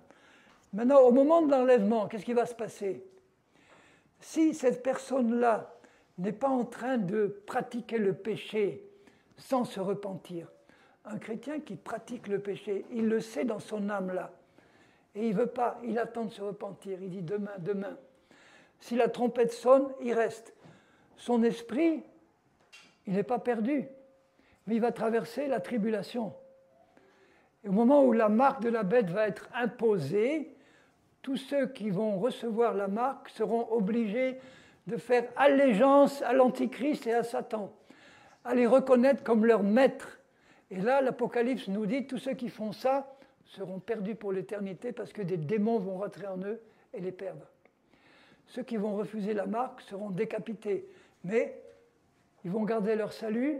Speaker 1: Maintenant, au moment de l'enlèvement, qu'est-ce qui va se passer ? Si cette personne-là n'est pas en train de pratiquer le péché sans se repentir, un chrétien qui pratique le péché, il le sait dans son âme-là, et il ne veut pas, il attend de se repentir, il dit demain, demain. Si la trompette sonne, il reste. Son esprit, il n'est pas perdu, mais il va traverser la tribulation. Et au moment où la marque de la bête va être imposée, tous ceux qui vont recevoir la marque seront obligés de faire allégeance à l'Antichrist et à Satan, à les reconnaître comme leur maître. Et là, l'Apocalypse nous dit, tous ceux qui font ça seront perdus pour l'éternité parce que des démons vont rentrer en eux et les perdre. Ceux qui vont refuser la marque seront décapités, mais ils vont garder leur salut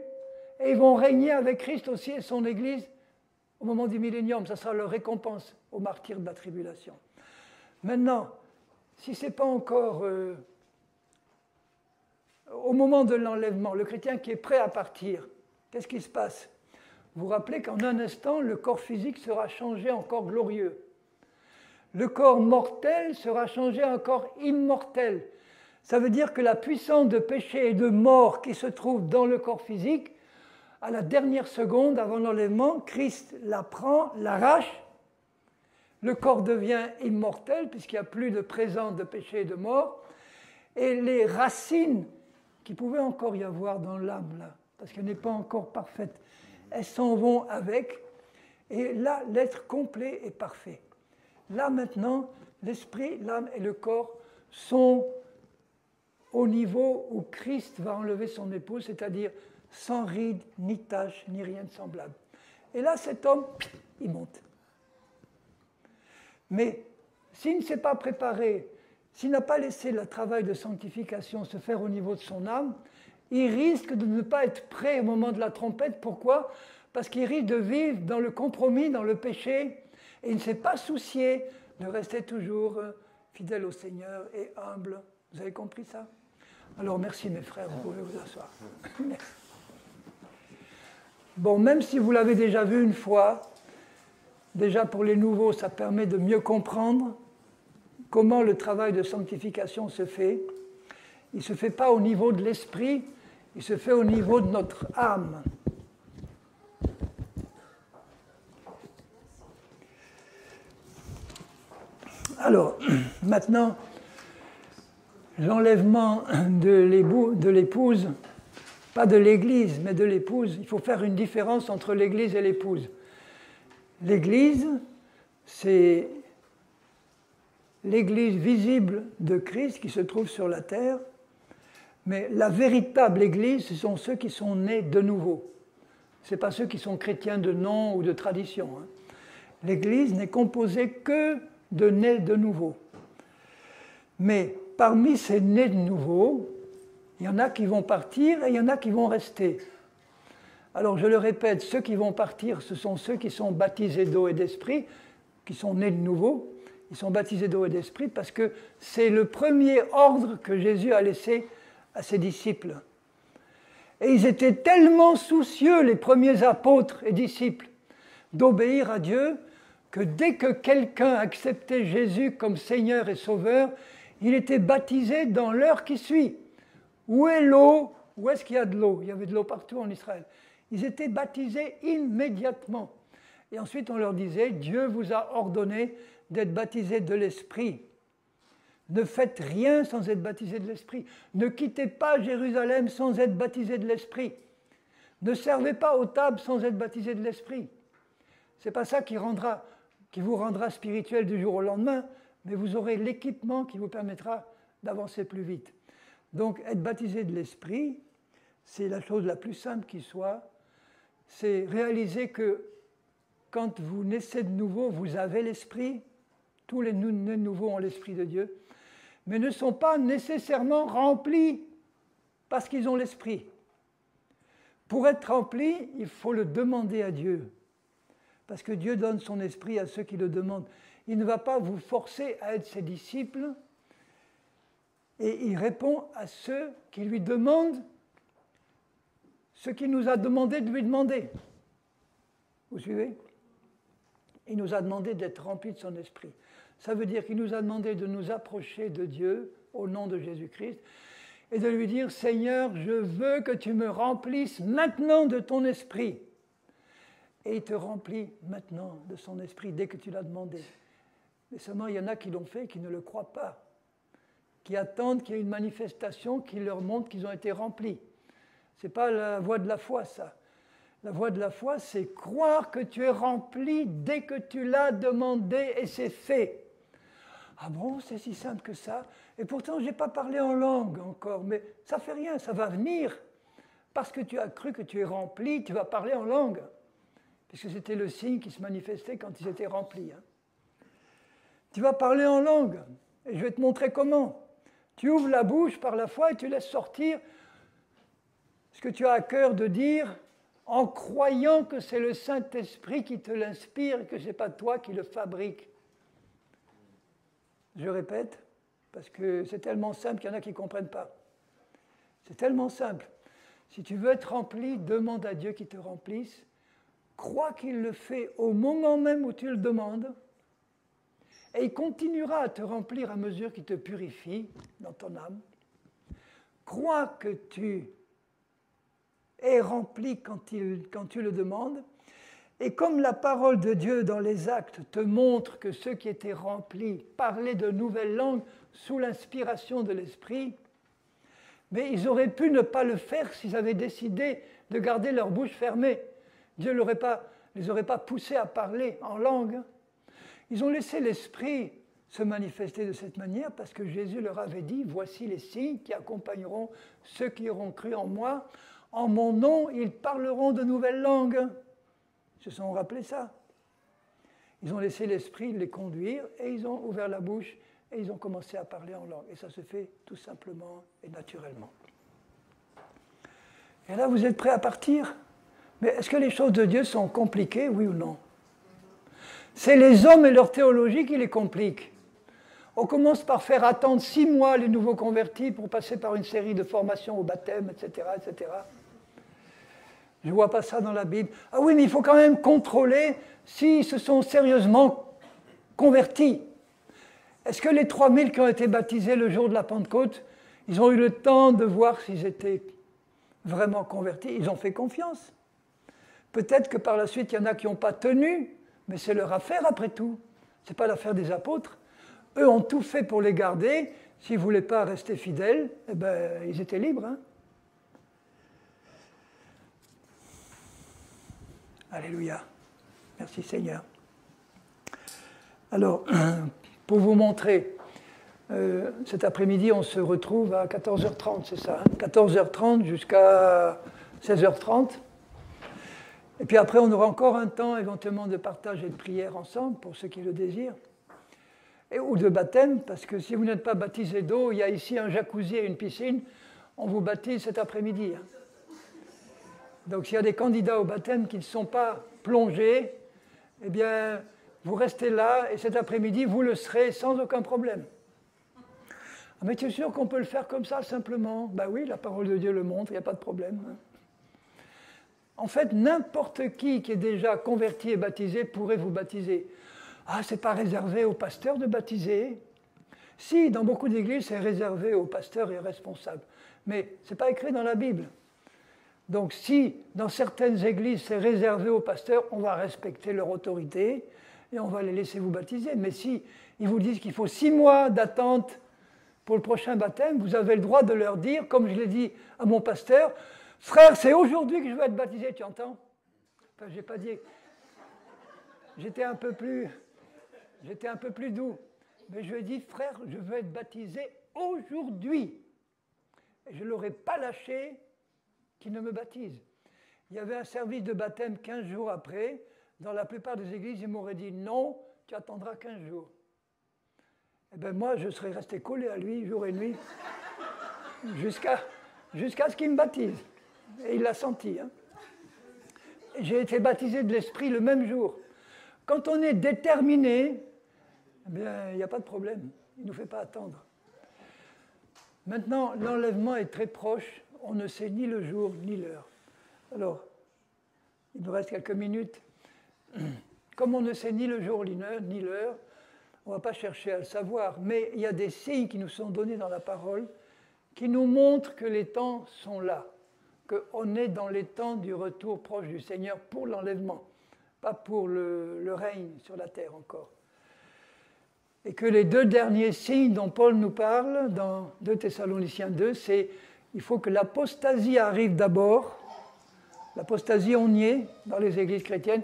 Speaker 1: et ils vont régner avec Christ aussi et son Église au moment du millénium. Ça sera leur récompense aux martyrs de la tribulation. Maintenant, si ce n'est pas encore au moment de l'enlèvement, le chrétien qui est prêt à partir, qu'est-ce qui se passe? Vous vous rappelez qu'en un instant, le corps physique sera changé en corps glorieux. Le corps mortel sera changé en corps immortel. Ça veut dire que la puissance de péché et de mort qui se trouve dans le corps physique, à la dernière seconde avant l'enlèvement, Christ la prend, l'arrache, le corps devient immortel puisqu'il n'y a plus de présence de péché et de mort, et les racines qui pouvaient encore y avoir dans l'âme, là, parce qu'elle n'est pas encore parfaite, elles s'en vont avec, et là, l'être complet est parfait. Là, maintenant, l'esprit, l'âme et le corps sont au niveau où Christ va enlever son épouse, c'est-à-dire sans ride, ni tache, ni rien de semblable. Et là, cet homme, il monte. Mais s'il ne s'est pas préparé, s'il n'a pas laissé le travail de sanctification se faire au niveau de son âme, il risque de ne pas être prêt au moment de la trompette. Pourquoi? Parce qu'il risque de vivre dans le compromis, dans le péché, et il ne s'est pas soucié de rester toujours fidèle au Seigneur et humble. Vous avez compris ça? Alors merci mes frères, vous pouvez vous asseoir. Merci. Bon, même si vous l'avez déjà vu une fois, déjà pour les nouveaux, ça permet de mieux comprendre comment le travail de sanctification se fait. Il ne se fait pas au niveau de l'esprit, il se fait au niveau de notre âme. Alors, maintenant, l'enlèvement de l'épouse, pas de l'Église, mais de l'épouse, il faut faire une différence entre l'Église et l'épouse. L'Église, c'est l'Église visible de Christ qui se trouve sur la terre, mais la véritable Église, ce sont ceux qui sont nés de nouveau. Ce n'est pas ceux qui sont chrétiens de nom ou de tradition. L'Église n'est composée que de nés de nouveau. Mais parmi ces nés de nouveau, il y en a qui vont partir et il y en a qui vont rester. Alors je le répète, ceux qui vont partir, ce sont ceux qui sont baptisés d'eau et d'esprit, qui sont nés de nouveau. Ils sont baptisés d'eau et d'esprit parce que c'est le premier ordre que Jésus a laissé à ses disciples. Et ils étaient tellement soucieux, les premiers apôtres et disciples, d'obéir à Dieu, que dès que quelqu'un acceptait Jésus comme Seigneur et Sauveur, il était baptisé dans l'heure qui suit. Où est l'eau? Où est-ce qu'il y a de l'eau? Il y avait de l'eau partout en Israël. Ils étaient baptisés immédiatement. Et ensuite on leur disait, Dieu vous a ordonné d'être baptisés de l'Esprit. Ne faites rien sans être baptisés de l'Esprit. Ne quittez pas Jérusalem sans être baptisés de l'Esprit. Ne servez pas aux tables sans être baptisés de l'Esprit. Ce n'est pas ça qui vous rendra spirituel du jour au lendemain, mais vous aurez l'équipement qui vous permettra d'avancer plus vite. Donc, être baptisé de l'Esprit, c'est la chose la plus simple qui soit. C'est réaliser que quand vous naissez de nouveau, vous avez l'Esprit. Tous les nés nouveaux ont l'Esprit de Dieu, mais ne sont pas nécessairement remplis parce qu'ils ont l'Esprit. Pour être remplis, il faut le demander à Dieu. Parce que Dieu donne son esprit à ceux qui le demandent. Il ne va pas vous forcer à être ses disciples, et il répond à ceux qui lui demandent ce qu'il nous a demandé de lui demander. Vous suivez? Il nous a demandé d'être remplis de son esprit. Ça veut dire qu'il nous a demandé de nous approcher de Dieu au nom de Jésus-Christ et de lui dire, Seigneur, je veux que tu me remplisses maintenant de ton esprit. Et il te remplit maintenant de son esprit dès que tu l'as demandé. Mais seulement, il y en a qui l'ont fait et qui ne le croient pas, qui attendent qu'il y ait une manifestation qui leur montre qu'ils ont été remplis. Ce n'est pas la voie de la foi, ça. La voie de la foi, c'est croire que tu es rempli dès que tu l'as demandé et c'est fait. Ah bon, c'est si simple que ça? Et pourtant, je n'ai pas parlé en langue encore, mais ça ne fait rien, ça va venir. Parce que tu as cru que tu es rempli, tu vas parler en langue. Puisque c'était le signe qui se manifestait quand ils étaient remplis. Tu vas parler en langue, et je vais te montrer comment. Tu ouvres la bouche par la foi et tu laisses sortir ce que tu as à cœur de dire en croyant que c'est le Saint-Esprit qui te l'inspire et que ce n'est pas toi qui le fabrique. Je répète, parce que c'est tellement simple qu'il y en a qui ne comprennent pas. C'est tellement simple. Si tu veux être rempli, demande à Dieu qu'il te remplisse. Crois qu'il le fait au moment même où tu le demandes. Et il continuera à te remplir à mesure qu'il te purifie dans ton âme. Crois que tu es rempli quand tu le demandes. Et comme la parole de Dieu dans les actes te montre que ceux qui étaient remplis parlaient de nouvelles langues sous l'inspiration de l'Esprit, mais ils auraient pu ne pas le faire s'ils avaient décidé de garder leur bouche fermée. Dieu ne les aurait pas poussés à parler en langue. Ils ont laissé l'Esprit se manifester de cette manière parce que Jésus leur avait dit « Voici les signes qui accompagneront ceux qui auront cru en moi. En mon nom, ils parleront de nouvelles langues. » Ils se sont rappelés ça. Ils ont laissé l'Esprit les conduire et ils ont ouvert la bouche et ils ont commencé à parler en langue. Et ça se fait tout simplement et naturellement. Et là, vous êtes prêts à partir? Mais est-ce que les choses de Dieu sont compliquées, oui ou non? C'est les hommes et leur théologie qui les compliquent. On commence par faire attendre 6 mois les nouveaux convertis pour passer par une série de formations au baptême, etc., etc. Je ne vois pas ça dans la Bible. Ah oui, mais il faut quand même contrôler s'ils se sont sérieusement convertis. Est-ce que les 3000 qui ont été baptisés le jour de la Pentecôte, ils ont eu le temps de voir s'ils étaient vraiment convertis? Ils ont fait confiance. Peut-être que par la suite, il y en a qui n'ont pas tenu, mais c'est leur affaire après tout. Ce n'est pas l'affaire des apôtres. Eux ont tout fait pour les garder. S'ils ne voulaient pas rester fidèles, eh ben, ils étaient libres. Hein. Alléluia. Merci Seigneur. Alors, pour vous montrer, cet après-midi, on se retrouve à 14h30, c'est ça, hein, 14h30 jusqu'à 16h30. Et puis après, on aura encore un temps éventuellement de partage et de prière ensemble, pour ceux qui le désirent. Ou de baptême, parce que si vous n'êtes pas baptisé d'eau, il y a ici un jacuzzi et une piscine, on vous baptise cet après-midi. Hein. Donc s'il y a des candidats au baptême qui ne sont pas plongés, eh bien, vous restez là, et cet après-midi, vous le serez sans aucun problème. Ah, mais tu es sûr qu'on peut le faire comme ça, simplement? Ben oui, la parole de Dieu le montre, il n'y a pas de problème. Hein. En fait, n'importe qui est déjà converti et baptisé pourrait vous baptiser. Ah, ce n'est pas réservé aux pasteurs de baptiser. Si, dans beaucoup d'églises, c'est réservé aux pasteurs et aux responsables. Mais ce n'est pas écrit dans la Bible. Donc si, dans certaines églises, c'est réservé aux pasteurs, on va respecter leur autorité et on va les laisser vous baptiser. Mais si ils vous disent qu'il faut 6 mois d'attente pour le prochain baptême, vous avez le droit de leur dire, comme je l'ai dit à mon pasteur, « Frère, c'est aujourd'hui que je veux être baptisé, tu entends ?» Enfin, je n'ai pas dit... J'étais un peu plus doux. Mais je lui ai dit, frère, je veux être baptisé aujourd'hui. Et je ne l'aurais pas lâché qu'il ne me baptise. Il y avait un service de baptême 15 jours après. Dans la plupart des églises, ils m'auraient dit, non, tu attendras 15 jours. Eh bien, moi, je serais resté collé à lui jour et nuit jusqu'à ce qu'il me baptise. Et il l'a senti. Hein. J'ai été baptisé de l'Esprit le même jour. Quand on est déterminé, eh bien, il n'y a pas de problème. Il ne nous fait pas attendre. Maintenant, l'enlèvement est très proche. On ne sait ni le jour ni l'heure. Alors, il me reste quelques minutes. Comme on ne sait ni le jour ni l'heure, on ne va pas chercher à le savoir. Mais il y a des signes qui nous sont donnés dans la parole qui nous montrent que les temps sont là, qu'on est dans les temps du retour proche du Seigneur pour l'enlèvement, pas pour le règne sur la terre encore. Et que les 2 derniers signes dont Paul nous parle dans 2 Thessaloniciens 2, c'est il faut que l'apostasie arrive d'abord. L'apostasie, on y est dans les églises chrétiennes,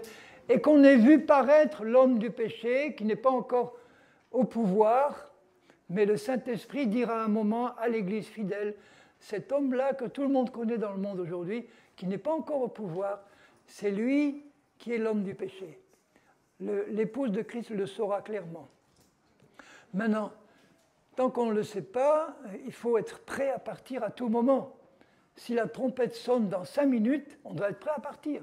Speaker 1: et qu'on ait vu paraître l'homme du péché qui n'est pas encore au pouvoir, mais le Saint-Esprit dira à un moment à l'église fidèle, cet homme-là que tout le monde connaît dans le monde aujourd'hui, qui n'est pas encore au pouvoir, c'est lui qui est l'homme du péché. L'épouse de Christ le saura clairement. Maintenant, tant qu'on ne le sait pas, il faut être prêt à partir à tout moment. si la trompette sonne dans 5 minutes, on doit être prêt à partir.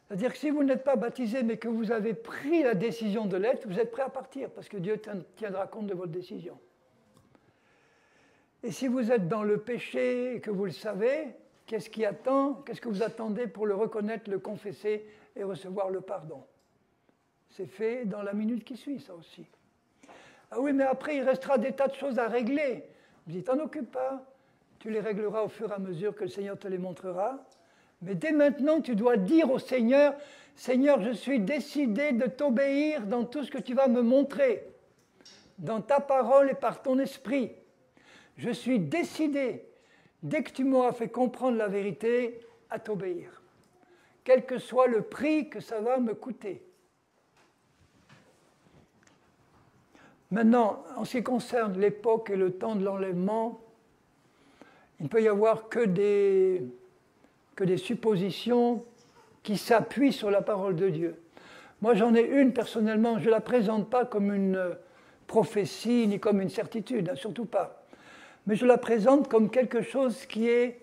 Speaker 1: C'est-à-dire que si vous n'êtes pas baptisé, mais que vous avez pris la décision de l'être, vous êtes prêt à partir, parce que Dieu tiendra compte de votre décision. Et si vous êtes dans le péché et que vous le savez, qu'est-ce qui attend? Qu'est-ce que vous attendez pour le reconnaître, le confesser et recevoir le pardon? C'est fait dans la minute qui suit, ça aussi. Ah oui, mais après, il restera des tas de choses à régler. Vous dites, t'en occupe pas. Tu les régleras au fur et à mesure que le Seigneur te les montrera. Mais dès maintenant, tu dois dire au Seigneur, Seigneur, je suis décidé de t'obéir dans tout ce que tu vas me montrer, dans ta parole et par ton esprit. Je suis décidé, dès que tu m'auras fait comprendre la vérité, à t'obéir, quel que soit le prix que ça va me coûter. Maintenant, en ce qui concerne l'époque et le temps de l'enlèvement, il ne peut y avoir que des suppositions qui s'appuient sur la parole de Dieu. Moi, j'en ai une personnellement, je ne la présente pas comme une prophétie ni comme une certitude, hein, surtout pas. Mais je la présente comme quelque chose qui est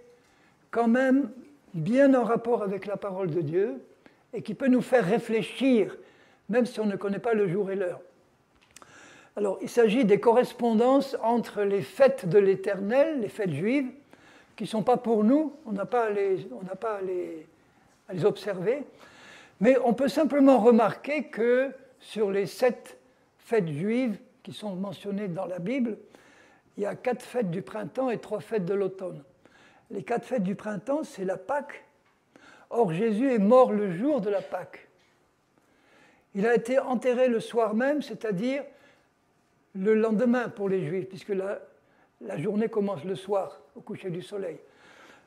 Speaker 1: quand même bien en rapport avec la parole de Dieu et qui peut nous faire réfléchir, même si on ne connaît pas le jour et l'heure. Alors, il s'agit des correspondances entre les fêtes de l'Éternel, les fêtes juives, qui ne sont pas pour nous, on n'a pas à les observer, mais on peut simplement remarquer que sur les 7 fêtes juives qui sont mentionnées dans la Bible, il y a 4 fêtes du printemps et 3 fêtes de l'automne. Les 4 fêtes du printemps, c'est la Pâque. Or, Jésus est mort le jour de la Pâque. Il a été enterré le soir même, c'est-à-dire le lendemain pour les Juifs, puisque la journée commence le soir, au coucher du soleil.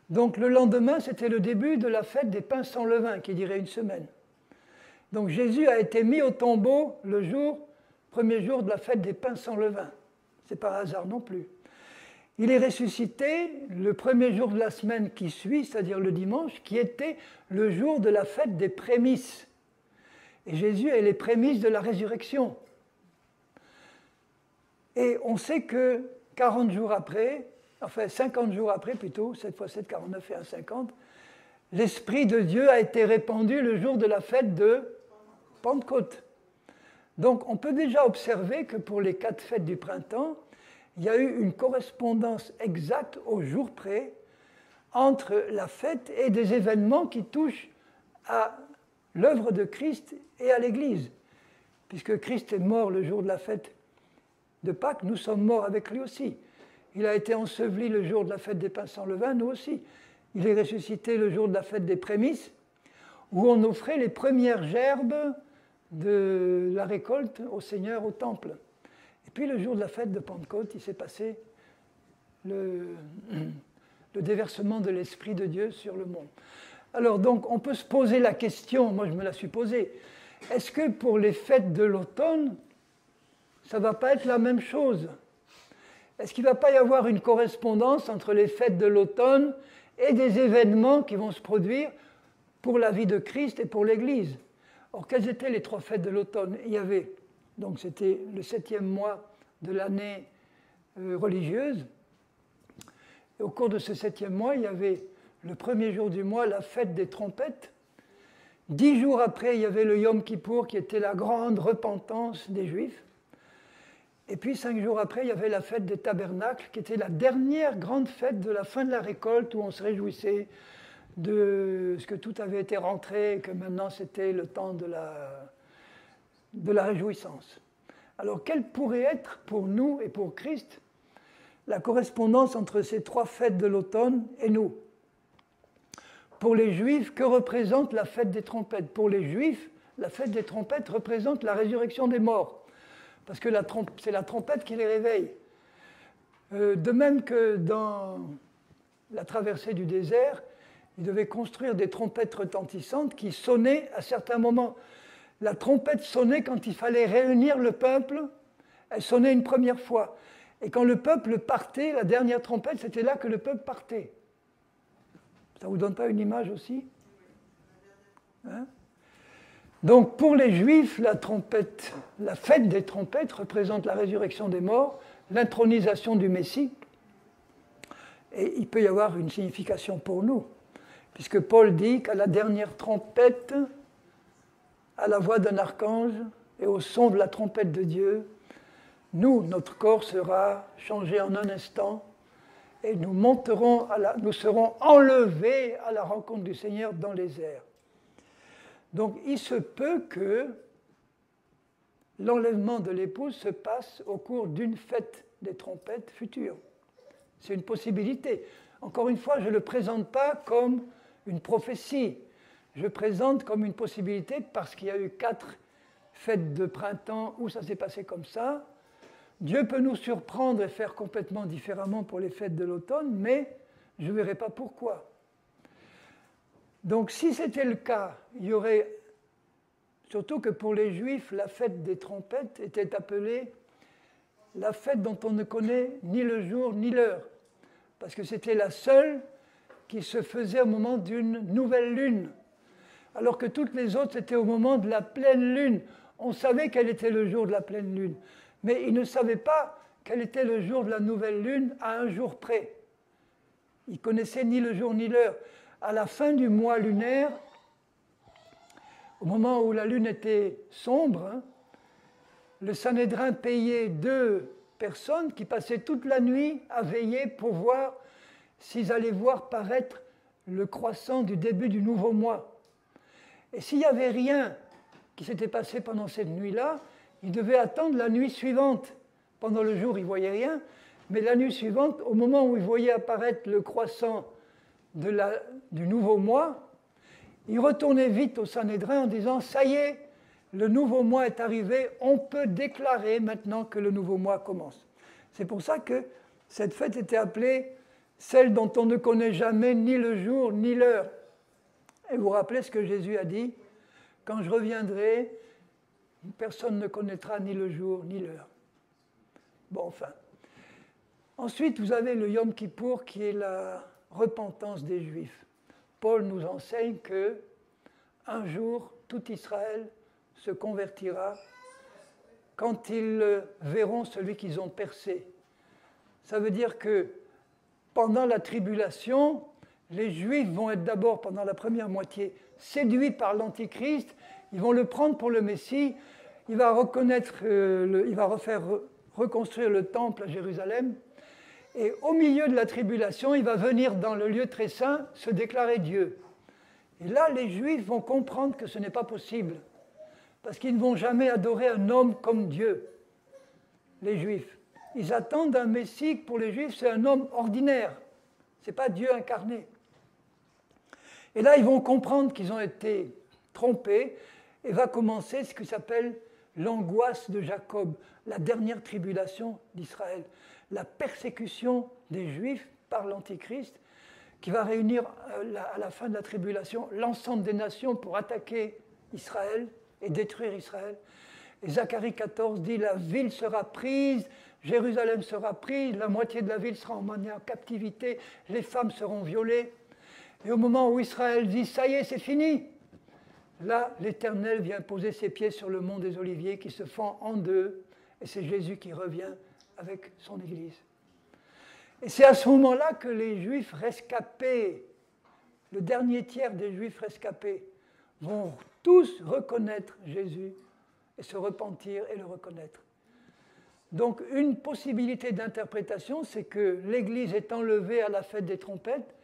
Speaker 1: Donc le lendemain, c'était le début de la fête des pains sans levain, qui durait une semaine. Donc Jésus a été mis au tombeau le premier jour de la fête des pains sans levain. Ce n'est pas hasard non plus. Il est ressuscité le premier jour de la semaine qui suit, c'est-à-dire le dimanche, qui était le jour de la fête des prémices. Et Jésus est les prémices de la résurrection. Et on sait que 40 jours après, enfin 50 jours après plutôt, 7 x 7, 49 et 1, 50, l'Esprit de Dieu a été répandu le jour de la fête de Pentecôte. Donc on peut déjà observer que pour les 4 fêtes du printemps, il y a eu une correspondance exacte au jour près entre la fête et des événements qui touchent à l'œuvre de Christ et à l'Église. Puisque Christ est mort le jour de la fête de Pâques, nous sommes morts avec lui aussi. Il a été enseveli le jour de la fête des pains sans levain, nous aussi. Il est ressuscité le jour de la fête des prémices, où on offrait les premières gerbes de la récolte au Seigneur au temple. Et puis le jour de la fête de Pentecôte, il s'est passé le déversement de l'Esprit de Dieu sur le monde. Alors donc on peut se poser la question, moi je me la suis posée, est-ce que pour les fêtes de l'automne, ça ne va pas être la même chose? Est-ce qu'il ne va pas y avoir une correspondance entre les fêtes de l'automne et des événements qui vont se produire pour la vie de Christ et pour l'Église? Or, quelles étaient les 3 fêtes de l'automne? Il y avait, donc c'était le 7e mois de l'année religieuse. Et au cours de ce 7e mois, il y avait le premier jour du mois, la fête des trompettes. 10 jours après, il y avait le Yom Kippour, qui était la grande repentance des Juifs. Et puis 5 jours après, il y avait la fête des tabernacles, qui était la dernière grande fête de la fin de la récolte, où on se réjouissait de ce que tout avait été rentré, et que maintenant c'était le temps de la réjouissance. Alors quelle pourrait être pour nous et pour Christ la correspondance entre ces 3 fêtes de l'automne et nous? Pour les Juifs, que représente la fête des trompettes? Pour les Juifs, la fête des trompettes représente la résurrection des morts. Parce que c'est la trompette qui les réveille. De même que dans la traversée du désert, ils devaient construire des trompettes retentissantes qui sonnaient à certains moments. La trompette sonnait quand il fallait réunir le peuple, elle sonnait une première fois. Et quand le peuple partait, la dernière trompette, c'était là que le peuple partait. Ça ne vous donne pas une image aussi? Hein? Donc pour les Juifs, la fête des trompettes représente la résurrection des morts, l'intronisation du Messie. Et il peut y avoir une signification pour nous, puisque Paul dit qu'à la dernière trompette, à la voix d'un archange et au son de la trompette de Dieu, nous, notre corps sera changé en un instant et nous serons enlevés à la rencontre du Seigneur dans les airs. Donc il se peut que l'enlèvement de l'épouse se passe au cours d'une fête des trompettes future. C'est une possibilité. Encore une fois, je ne le présente pas comme une prophétie. Je le présente comme une possibilité parce qu'il y a eu 4 fêtes de printemps où ça s'est passé comme ça. Dieu peut nous surprendre et faire complètement différemment pour les fêtes de l'automne, mais je ne verrai pas pourquoi. Donc si c'était le cas, il y aurait, surtout que pour les Juifs, la fête des trompettes était appelée la fête dont on ne connaît ni le jour ni l'heure, parce que c'était la seule qui se faisait au moment d'une nouvelle lune, alors que toutes les autres étaient au moment de la pleine lune. On savait quel était le jour de la pleine lune, mais ils ne savaient pas quel était le jour de la nouvelle lune à un jour près. Ils ne connaissaient ni le jour ni l'heure. À la fin du mois lunaire, au moment où la lune était sombre, le Sanhédrin payait 2 personnes qui passaient toute la nuit à veiller pour voir s'ils allaient voir paraître le croissant du début du nouveau mois. Et s'il n'y avait rien qui s'était passé pendant cette nuit-là, ils devaient attendre la nuit suivante. Pendant le jour, ils ne voyaient rien, mais la nuit suivante, au moment où ils voyaient apparaître le croissant du nouveau mois, ils retournaient vite au Sanhédrin en disant « Ça y est, le nouveau mois est arrivé, on peut déclarer maintenant que le nouveau mois commence. » C'est pour ça que cette fête était appelée celle dont on ne connaît jamais ni le jour ni l'heure. Et vous vous rappelez ce que Jésus a dit ? Quand je reviendrai, personne ne connaîtra ni le jour ni l'heure. Bon, enfin. Ensuite, vous avez le Yom Kippour qui est la repentance des Juifs. Paul nous enseigne que un jour, tout Israël se convertira quand ils verront celui qu'ils ont percé. Ça veut dire que pendant la tribulation, les Juifs vont être d'abord, pendant la première moitié, séduits par l'Antichrist, ils vont le prendre pour le Messie, il va reconstruire le temple à Jérusalem, et au milieu de la tribulation, il va venir dans le lieu très saint se déclarer Dieu. Et là, les Juifs vont comprendre que ce n'est pas possible, parce qu'ils ne vont jamais adorer un homme comme Dieu, les Juifs. Ils attendent un Messie, pour les Juifs, c'est un homme ordinaire, ce n'est pas Dieu incarné. Et là, ils vont comprendre qu'ils ont été trompés, et va commencer ce qui s'appelle l'angoisse de Jacob, la dernière tribulation d'Israël, la persécution des Juifs par l'Antichrist, qui va réunir à la fin de la tribulation l'ensemble des nations pour attaquer Israël et détruire Israël. Et Zacharie 14 dit « La ville sera prise, Jérusalem sera prise, la moitié de la ville sera emmenée en captivité, les femmes seront violées. » Et au moment où Israël dit « Ça y est, c'est fini !» Là, l'Éternel vient poser ses pieds sur le mont des Oliviers qui se fend en deux, et c'est Jésus qui revient avec son Église. Et c'est à ce moment-là que les Juifs rescapés, le dernier tiers des Juifs rescapés, vont tous reconnaître Jésus et se repentir et le reconnaître. Donc une possibilité d'interprétation, c'est que l'Église est enlevée à la fête des trompettes,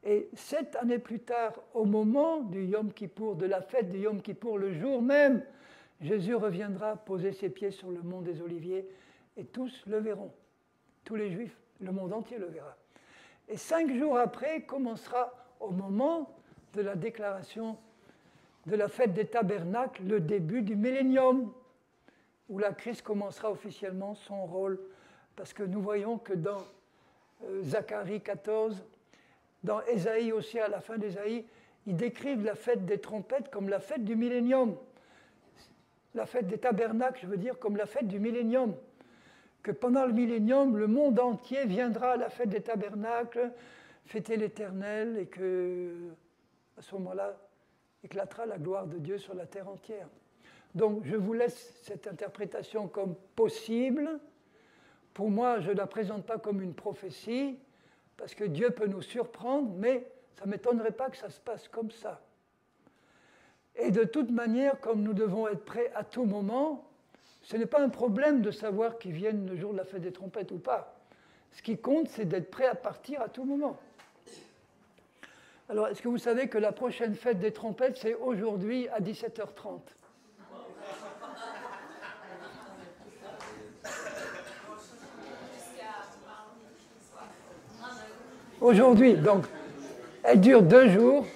Speaker 1: et 7 années plus tard, au moment du Yom Kippour, de la fête du Yom Kippour, le jour même, Jésus reviendra poser ses pieds sur le mont des Oliviers, et tous le verront. Tous les Juifs, le monde entier le verra. Et 5 jours après commencera, au moment de la déclaration de la fête des tabernacles, le début du millénium, où la Christ commencera officiellement son rôle. Parce que nous voyons que dans Zacharie 14, dans Ésaïe aussi, à la fin d'Ésaïe, ils décrivent la fête des trompettes comme la fête du millénium. La fête des tabernacles, je veux dire, comme la fête du millénium. Que pendant le millénium, le monde entier viendra à la fête des tabernacles, fêter l'Éternel, et que, à ce moment-là, éclatera la gloire de Dieu sur la terre entière. Donc, je vous laisse cette interprétation comme possible. Pour moi, je ne la présente pas comme une prophétie, parce que Dieu peut nous surprendre, mais ça ne m'étonnerait pas que ça se passe comme ça. Et de toute manière, comme nous devons être prêts à tout moment, ce n'est pas un problème de savoir qu'ils viennent le jour de la fête des trompettes ou pas. Ce qui compte, c'est d'être prêt à partir à tout moment. Alors, est-ce que vous savez que la prochaine fête des trompettes, c'est aujourd'hui à 17h30 ? Aujourd'hui, donc, elle dure 2 jours,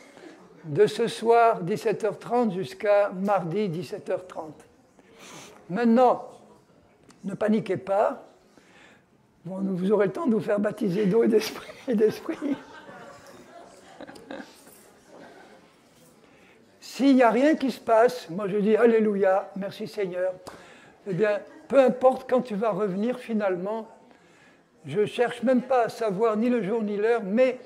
Speaker 1: de ce soir 17h30 jusqu'à mardi 17h30. Maintenant, ne paniquez pas, bon, vous aurez le temps de vous faire baptiser d'eau et d'esprit. S'il n'y a rien qui se passe, moi je dis Alléluia, merci Seigneur, eh bien, peu importe quand tu vas revenir finalement, je ne cherche même pas à savoir ni le jour ni l'heure, mais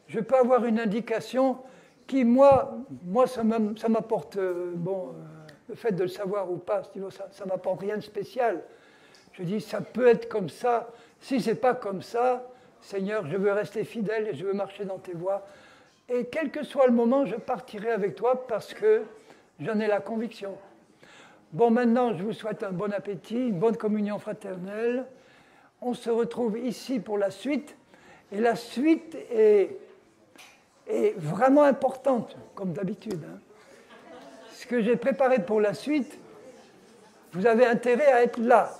Speaker 1: je peux avoir une indication qui, moi ça m'apporte, le fait de le savoir ou pas, ça ne m'apporte rien de spécial. Je dis, ça peut être comme ça. Si ce n'est pas comme ça, Seigneur, je veux rester fidèle et je veux marcher dans tes voies. Et quel que soit le moment, je partirai avec toi parce que j'en ai la conviction. Bon, maintenant, je vous souhaite un bon appétit, une bonne communion fraternelle. On se retrouve ici pour la suite. Et la suite est vraiment importante, comme d'habitude. Ce que j'ai préparé pour la suite, vous avez intérêt à être là.